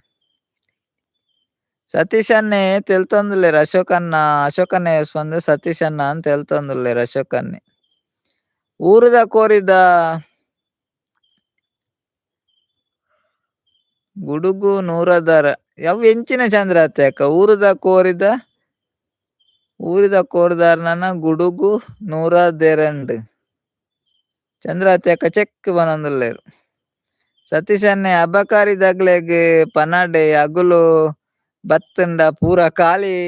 ಸತೀಶ್ ಅನ್ನೆ ತೆಲ್ತೊಂದುಲ್ಲೇರ್ ಅಶೋಕನ್ನೆ ಸ್ಪಂದು ಸತೀಶ್ ಅನ್ನ ಅಂತ ತೆಲ್ತೊಂದುಲ್ಲೇರ್ ಅಶೋಕನ್ನೆ ಊರದ ಕೋರಿದ ಗುಡುಗು ನೂರದಾರ ಯಾವ ಎಂಚಿನ ಚಂದ್ರ ಆತೆ ಅಕ್ಕ ಊರದ ಕೋರಿದಾರ ಗುಡುಗು 102 ಚಂದ್ರ ಆತೆ ಅಕ್ಕ ಚೆಕ್ ಬನೊಂದುಲ್ಲೇರು ಸತೀಶ್ ಅನ್ನೆ ಅಬಕಾರಿ ದಗ್ಲೆಗ್ ಪನಾಡೆ ಅಗುಲು ಬತ್ತಂಡ ಪೂರ ಖಾಲಿ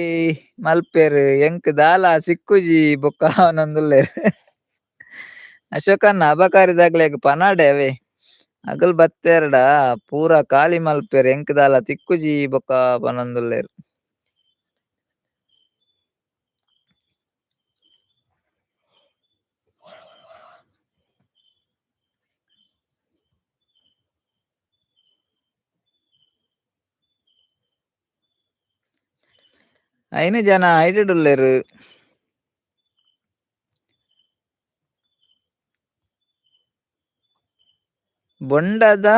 ಮಲ್ಪೇರ್ ಎಂಕ್ ದಾಲ ಸಿಕ್ಕುಜಿ ಬೊಕ್ಕ ಅವನೊಂದುಲ್ಲೇರ್ ಅಶೋಕನ್ನ ಅಬಕಾರಿ ದಗ್ಲೆಗ್ ಪನಾಡೆ ಅವೇ ಅಗಲ್ ಬತ್ತೆರ್ಡ ಪೂರ ಖಾಲಿ ಮಲ್ಪೇರ್ ಎಂಕ್ ದಾಲ ತಿಕ್ಕುಜಿ ಬೊಕ್ಕ ಪನೊಂದುಲ್ಲೇರ್ ಐನು ಜನ ಐಡಿಡುಲ್ಲೇರು ಬೊಂಡದ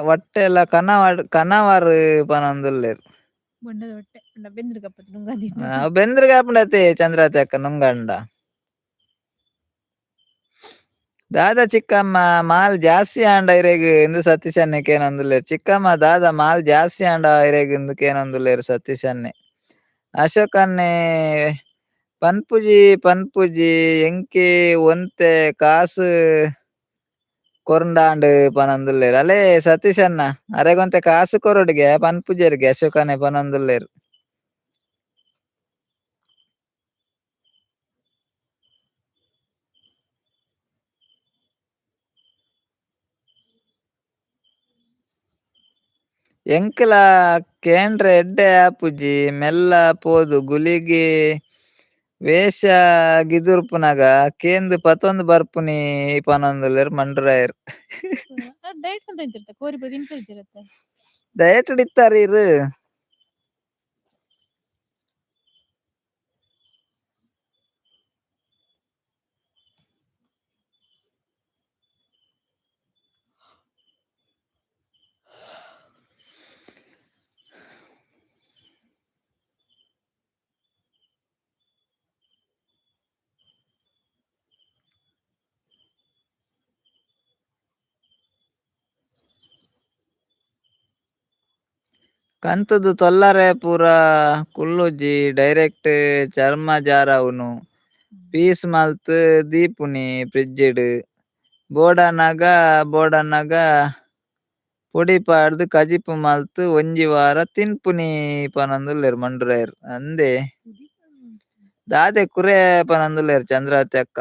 ವಟ್ಟೆಲ ಕನವಾರ್ ಪನೊಂದುಲ್ಲೇರ್ ಬೊಂಡದ ಹೊಟ್ಟೆ ಬೆಂದ್ರ ಕಪ್ಪತ್ ನುಂಗದಿ ಬೆಂದ್ರಗ ಆಪುಂಡತೆ ಚಂದ್ರಾತಿ ಅಕ್ಕ ನುಂಗಂಡ ದಾದ ಚಿಕ್ಕಮ್ಮ ಮಾಲ್ ಜಾಸ್ತಿ ಆಂಡ ಇರೆಗ್ ಇಂದು ಸತೀಶ್ ಅನ್ನೆಗ್ ಏನೊಂದುಲ್ಲೇರ್ ಚಿಕ್ಕಮ್ಮ ದಾದ ಮಾಲ್ ಜಾಸ್ತಿ ಆಂಡ ಇರೆಗ್ ಇಂದು ಕೇನೊಂದುಲ್ಲೇರ್ ಸತೀಶ್ ಅನ್ನೆ ಅಶೋಕ್ ಅನ್ನೆ ಪನ್ಪುಜಿ ಎಂಕೆ ಒಂತೆ ಕಾಸು ಕೊರ್ಂಡಾಂಡ್ ಪನೊಂದುಲ್ಲೇರ್ ಅಲೆ ಸತೀಶ್ ಅನ್ನ ಅರೆಗೊಂತೆ ಕಾಸು ಕೊರೊಡ್ಗೆ ಪನ್ಪುಜೆರ್ಗೆ ಅಶೋಕ್ ಅನ್ನೆ ಪನೊಂದುಲ್ಲೇರ್ ಎಂಕ್ಲ ಕೇಂಡ್ರೆ ಎಡ್ಡೆ ಆಪುಜಿ ಮೆಲ್ಲ ಪೋದು ಗುಳಿಗೆ ವೇಷ ಗಿದುರ್ಪುನಗ ಕೇಂದು ಪತೊಂದು ಬರ್ಪುನಿ ಪನೊಂದುಲ್ಲೇರ್ ಮಂಡ್ರಾಯರ್ ಡಯಟ್ ಮಲ್ತೇಂತಿರ್ತ ಕೋರಿ ಬದಿ ತಿನ್ಪೇಜಿರತ್ತೆ ಡಯಟ್ ಇತ್ತಾರ ಇರು ಕಂತುದು ತೊಲ್ಲರೆ ಪೂರ ಕುಲ್ಲುಜಿ ಡೈರೆಕ್ಟ್ ಚರ್ಮ ಜಾರವುನು ಪೀಸ್ ಮಲ್ತ್ ದೀಪುನಿ ಫ್ರಿಡ್ಜ್ಡ್ ಬೋಡನಗ ಪೊಡಿ ಪಾಡ್ದ್ ಕಜಿಪು ಮಲ್ತ್ ಒಂಜಿ ವಾರ ತಿನ್ಪುನಿ ಪನೊಂದುಲ್ಲೇರ್ ಮಂಡ್ರಾಯರ್ ಅಂದೆ ದಾದೆ ಕುರೆ ಪನೊಂದುಲ್ಲೇರ್ ಚಂದ್ರಾವತಿ ಅಕ್ಕ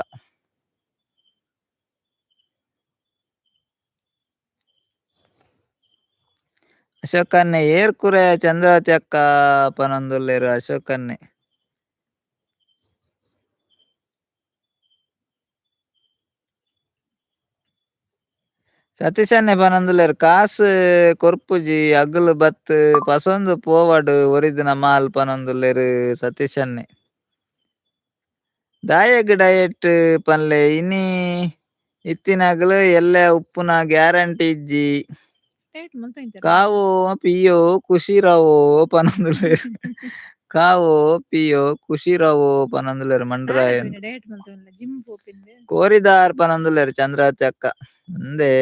ಅಶೋಕ್ ಅನ್ನೆ ಏರ್ ಕುರೆ ಚಂದ್ರಾವತಿ ಅಕ್ಕ ಪನೊಂದುಲ್ಲೇರ್ ಅಶೋಕ್ ಅನ್ನೆ ಸತೀಶ್ ಅನ್ನೆ ಪನೊಂದುಲ್ಲೇರ್ ಕಾಸು ಕೊರ್ಪುಜಿ ಅಗಲು ಬತ್ ಪಸೊಂದು ಪೋವಡ್ ಒರಿದಿನ ಮಾಲ್ ಪನೊಂದುಲ್ಲೇರ್ ಸತೀಶ್ ಅನ್ನೆ ದಾಯಗ್ ಡಯಟ್ ಪನ್ಲೆ ಇನಿ ಇತ್ತಿನಗಲು ಎಲ್ಲೆ ಉಪ್ಪುನ ಗ್ಯಾರಂಟಿ ಇಜ್ಜಿ ಕಾವು ಪಿಯೋ ಖುಷಿರಾವೋ ಪನೊಂದುಲ್ಲೇರ್ ಕಾವೋ ಪಿಯೋ ಖುಷಿರಾವೋ ಪನಂದುಲೆರ್ ದಾರ ಮಂಡ್ರಾಯನ್ ಪೋಯಿನ ಡಯಟ್ ಮಂತೊಂದುಲ್ಲ ಜಿಮ್ ಪೋಪಿಂದ್ ಕೋರಿದಾರ್ ಪನಂದುಲೆರ್ ಚಂದ್ರಾವತಿ ಅಕ್ಕ ಅಂದೆ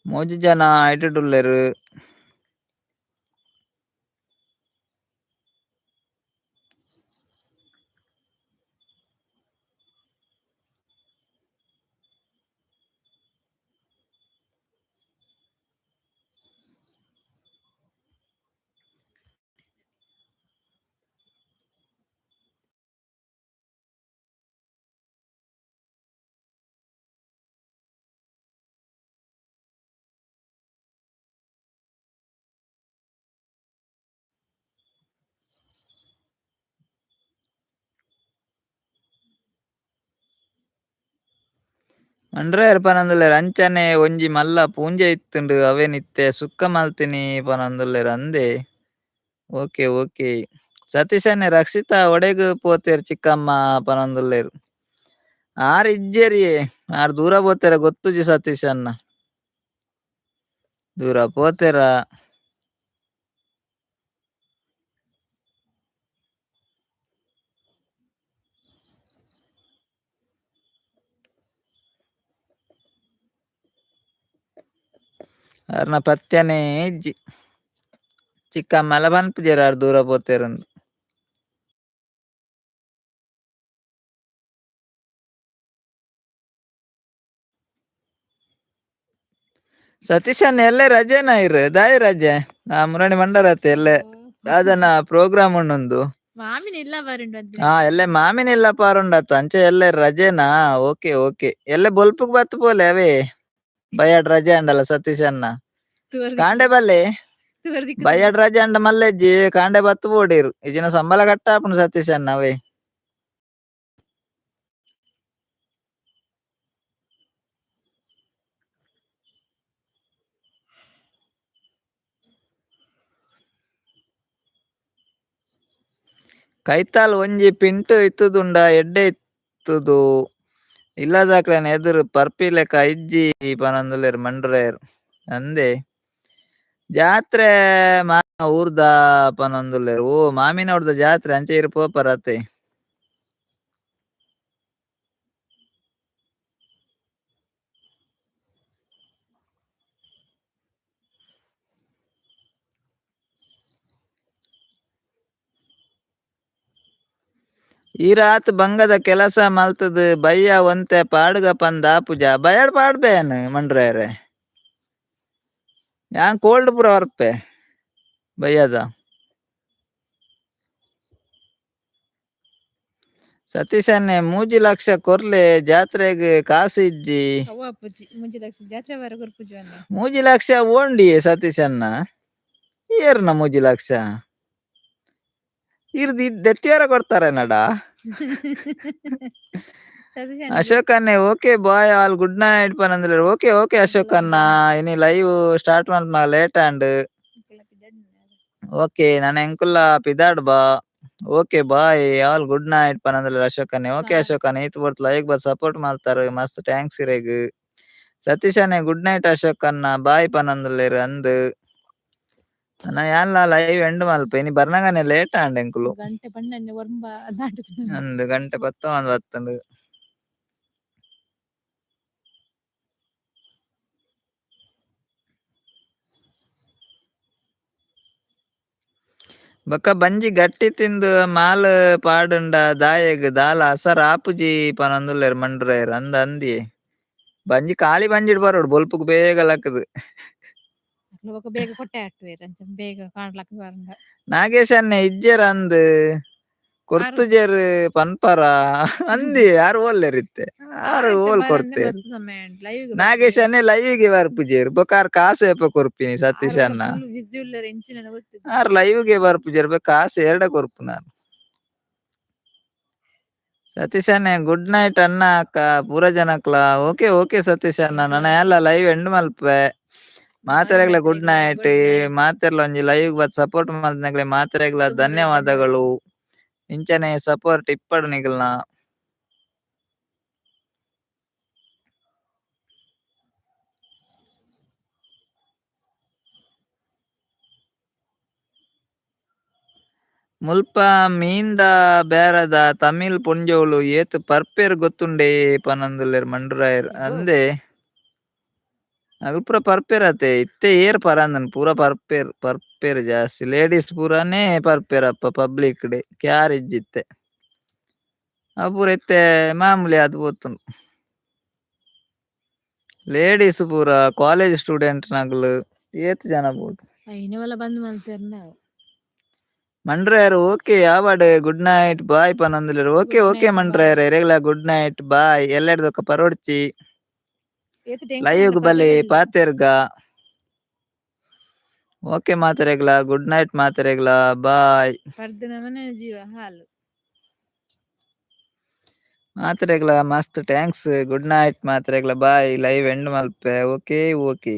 ಮೂಜಿ ಜನ ಐಟುಡ್ಡುಲ್ಲೆರ್ ಮಂಡ್ರಾಯರ್ ಪನಂದುಲ್ಲೆರ್ ಅಂಚನೆ ಒಂಜಿ ಮಲ್ಲ ಪೂಂಜೆ ಇತ್ತುಂಡು ಅವೆನ್ ಇತ್ತೆ ಸುಕ್ಕ ಮಲ್ತಿನಿ ಪನಂದುಲ್ಲೆರ್ ಅಂದೆ ಓಕೆ ಓಕೆ ಸತೀಶ್ ಅಣ್ಣೆ ರಕ್ಷಿತಾ ಒಡೆಗ್ ಪೋತೆರ್ ಚಿಕ್ಕಮ್ಮ ಪನಂದುಲ್ಲೆರ್ ಆರ್ ಇಜ್ಜೆರಿ ಆರ್ ದೂರ ಪೋತೆರ ಗೊತ್ತುಜಿ ಸತೀಶ್ ಅಣ್ಣ ದೂರ ಪೋತೆರ ಆರ್ನ ಪತ್ಯನೆ ಇಜ್ಜಿ ಚಿಕ್ಕಮ್ಮಲ ಪನ್ಪುಜೆರ್ ಆರ್ ದೂರ ಪೋತೆರಂದ್ ಸತೀಶ್ ಅಣ್ಣ ಎಲ್ಲೇ ರಜೆನಾ ಇರ್ ದಾಯಿ ರಜೆ ಮುರಣಿ ಮಂಡರತ್ತೆ ಎಲ್ಲೆ ಅದನ್ನ ಪ್ರೋಗ್ರಾಮ್ ಉಂಡೊಂದು ಮಾಮಿನ ಇಲ್ಲ ಬರುಂಡು ಹಾ ಎಲ್ಲೆ ಮಾಮಿನ ಇಲ್ಲ ಪಾರುಂಡತ್ತ ಅಂಚೆ ಎಲ್ಲೆ ರಜೆನಾ ಓಕೆ ಓಕೆ ಎಲ್ಲೆ ಬೊಲ್ಪುಗ್ ಬತ್ತು ಪೋಲೆ ಅವೇ ಬಯ್ಯಾಡ್ ರಜೆ ಅಂಡಲ್ಲ ಸತೀಶ್ ಅಣ್ಣ ಕಾಂಡೆ ಬಲ್ಲೆ ಬಯ್ಯಾಡ್ ರಜೆ ಅಂಡ ಮಲ್ಲೆಜ್ಜಿ ಕಾಂಡೆ ಬತ್ತು ಪೋಡಿರು ಇಜಿನ ಸಂಬಳ ಕಟ್ಟಾಪುಂಡು ಸತೀಶ್ ಅಣ್ಣ ಅವೇ ಕೈತಾಲ್ ಒಂಜಿ ಪಿಂಟು ಇತ್ತುದುಂಡ ಎಡ್ಡೆ ಇತ್ತುದು ಇಲ್ಲದಾಕ್ಲೆನ ಎದುರು ಪರ್ಪಿ ಲೆಕ್ಕ ಇಜ್ಜಿ ಪನಂದುಲೆರ್ ಮಂಡ್ರಾಯರ್ ಅಂದೆ ಜಾತ್ರೆ ಊರ್ದ ಪನಂದುಲ್ಲೆರ್ ಓ ಮಾಮಿನವ್ರದ ಜಾತ್ರೆ ಅಂಚೆ ಇರು ಪೋಪರತೆ ಈ ರಾತ್ ಬಂಗದ ಕೆಲಸ ಮಲ್ತದು ಬಯ್ಯ ಒಂತೆ ಪಾಡ್ಗ ಪಂದ ಪೂಜಾ ಬಯ್ಯಾಡ್ ಪಾಡ್ಬೇನ್ ಮಂಡ್ರಾಯರೆ ಯಾನ್ ಕೋಲ್ಡ್ ಪೂರ ಹೊರ್ಪೆ ಬಯ್ಯದ ಸತೀಶ್ ಅಣ್ಣೆ 3 ಲಕ್ಷ ಕೊರ್ಲೆ ಜಾತ್ರೆಗ್ ಕಾಸು ಇಜ್ಜಿ ಅವ್ವ ಅಪ್ಪುಜಿ 3 ಲಕ್ಷ ಜಾತ್ರೆ ವರ ಕೊರ್ಪುಜಿ ಅನ್ನ 3 ಲಕ್ಷ ಓಂಡಿ ಸತೀಶ್ ಅಣ್ಣ ಏರ್ನ 3 ಲಕ್ಷ ಇರ್ದು ದೆತ್ತಿವರ ಕೊಡ್ತಾರೆ ನಡ ಸತೀಶ್ ಅಶೋಕ್ ಅಣ್ಣೆ okay bye all good night ಪನಂದ್ರೆ ಓಕೆ ಓಕೆ ಅಶೋಕ್ ಅಣ್ಣ ಇನಿ ಲೈವ್ ಸ್ಟಾರ್ಟ್ ಮಲ್ತ್ ಲೇಟ್ ಆಂಡ್ ಓಕೆ ನಾನು ಎಂಕುಲ್ಲ ಪಿದಾಡ್ ಬಾ okay bye all good night ಪನಂದ್ರೆ ಅಶೋಕ್ ಅಣ್ಣೆ ಓಕೆ ಅಶೋಕ್ ಅಣ್ಣ ಈತ್ ಬರ್ತ್ ಲೈಕ್ ಬರ್ ಸಪೋರ್ಟ್ ಮಾಡ್ತಾರ ಮಸ್ತ್ ಥ್ಯಾಂಕ್ಸ್ ಇರೆಗ್ ಸತೀಶ್ ಅಣ್ಣೆ ಗುಡ್ ನೈಟ್ ಅಶೋಕ್ ಅಣ್ಣ ಬಾಯ್ ಪನಂದುಲ್ಲೆರ್ ಅಂದ್ ಅಣ್ಣ ಯಾನ್ಲ ಲೈವ್ ಎಂಡ್ ಮಲ್ಪ ಇನಿ ಬರ್ನಗನೆ ಲೇಟ್ ಆಂಡ್ ಎಂಕುಲು ಗಂಟೆ ಪನ್ನೊಂದು ಒರ್ಂಬ ದಾಟುದು ಅಂದ್ ಗಂಟೆ 10 ಬೊಕ್ಕ ಬಂಜಿ ಗಟ್ಟಿ ತಿಂದು ಮಾಲ್ ಪಾಡುಂಡ ದಾಯಗ್ ದಾಲ ಅಸರ್ ಆಪುಜಿ ಪನಂದುಲ್ಲೆರ್ ಮಂಡ್ರಾಯರ್ ಅಂದ್ ಅಂದಿ ಬಂಜಿ ಖಾಲಿ ಬಂಜಿಡ್ ಬರೋಡು ಬೊಲ್ಪುಗ್ ಬೇಗ ಲಕ್ಕದು ಬೇಗ ಕೊಟ್ಟೆ ಆಟ್ವೇರ್ ಅಂಚ ಬೇಗ ಕಾಣ್ಲಕ್ಕ ಬಾರಂಡ ನಾಗೇಶ್ ಅಣ್ಣೆ ಇಜ್ಜೆರ್ ಅಂದ್ ಕೊರ್ತುಜೆರ್ ಪನ್ಪರ ಅಂದಿ ಯಾರು ಓಲ್ಲೆರಿತ್ತೆ ಯಾರು ಓಲ್ ಕೊರ್ತೆ ನಾಗೇಶ್ ಅಣ್ಣೆ ಲೈವ್ಗೆ ಬರ್ಪುಜೆರ್ ಬೊಕಾರ್ ಕಾಸು ಎಪ್ಪ ಕೊರ್ಪಿನಿ ಸತೀಶ್ ಅಣ್ಣ ಆರ್ ಲೈವ್ಗೆ ಬರ್ಪುಜೆರ್ ಕಾಸು ಎರಡ ಕೊರ್ಪು ನಾನು ಸತೀಶ್ ಅಣ್ಣೆ ಗುಡ್ ನೈಟ್ ಅಣ್ಣ ಅಕ್ಕ ಪೂರ ಜನಕ್ಲ ಓಕೆ ಓಕೆ ಸತೀಶ್ ಅಣ್ಣ ನನ್ನ ಎಲ್ಲ ಲೈವ್ ಎಂಡ್ ಮಲ್ಪೆ ಮಾತೆರೆಗ್ಲ ಗುಡ್ ನೈಟ್. ಮಾತೆರ್ಲ ಒಂಜಿ ಲೈವ್ ಬತ್ ಸಪೋರ್ಟ್ ಮಲ್ತನಕ್ಲೆ ಮಾತೆರೆಗ್ಲ ಧನ್ಯವಾದಗಳು. ಇಂಚನೆ ಸಪೋರ್ಟ್ ಇಪ್ಪಡು ನಿಕಲ್ನ. ಮುಲ್ಪ ಮೀನ್ದ ಬೇರದ ತಮಿಳ್ ಪೊಂಜೋಳು ಏತ್ ಪರ್ಪೆರ್ ಗೊತ್ತುಂಡೇ ಪನೊಂದುಲ್ಲೆರ್ ಮಂಡ್ರಾಯರ್ ಅಂದೆ ಅಲ್ಪ ಪರ್ಪೆರ್ ಆತೆ ಇತ್ತೆ ಏರ್ ಪರಂದನ್ ಪೂರ ಪರ್ಪೆರ್ ಪರ್ಪೆರ್ ಜಾಸ್ತಿ ಲೇಡೀಸ್ ಪೂರನೇ ಪರ್ಪೆರ್ ಅಪ್ಪ ಪಬ್ಲಿಕ್ ಡೇ ಕ್ಯಾರ್ ಇಜ್ಜಿತ್ತೆ ಅವ್ ಪೂರ ಇತ್ತೆ ಮಾಮೂಲಿ ಅದು ಪೋತುಂಡು. ಲೇಡೀಸ್ ಪೂರ ಕಾಲೇಜ್ ಸ್ಟೂಡೆಂಟ್ ನಕ್ಲು ಏತ್ ಜನ ಬೋದು ಐನವೆಲ್ಲ ಬಂದ್ ಮಲ್ತೆರ್ನ ಮಂಡ್ರಾಯರ್ ಓಕೆ ಆವಾಡ್ ಗುಡ್ ನೈಟ್ ಬಾಯ್ ಪನೊಂದುಲ್ಲೆರ್ ಓಕೆ Good ಓಕೆ night, ಮಂಡ್ರಾಯರ್ ಎರೆಗ್ಲ ಗುಡ್ ನೈಟ್ ಬಾಯ್ ಎಲ್ಲೆಡ್ದೊಕ್ಕ ಪರೊಡ್ಚಿ ಏತ್ ಟೆನ್ಷನ್ ಲೈವ್ಗ್ ಬಲಿ ಪಾತೆರ್ಗ ಓಕೆ ಮಾತೆರೆಗ್ಲ ಗುಡ್ ನೈಟ್ ಮಾತೆರೆಗ್ಲ ಬಾಯ್ ಪರ್ದಿನ ಮನೆ ಜೀವ ಹಾಲು ಮಾತೆರೆಗ್ಲ ಮಸ್ತ್ ಥ್ಯಾಂಕ್ಸ್ ಗುಡ್ ನೈಟ್ ಮಾತೆರೆಗ್ಲ ಬಾಯ್ ಲೈವ್ ಎಂಡ್ ಮಲ್ಪೆ ಓಕೆ ಓಕೆ.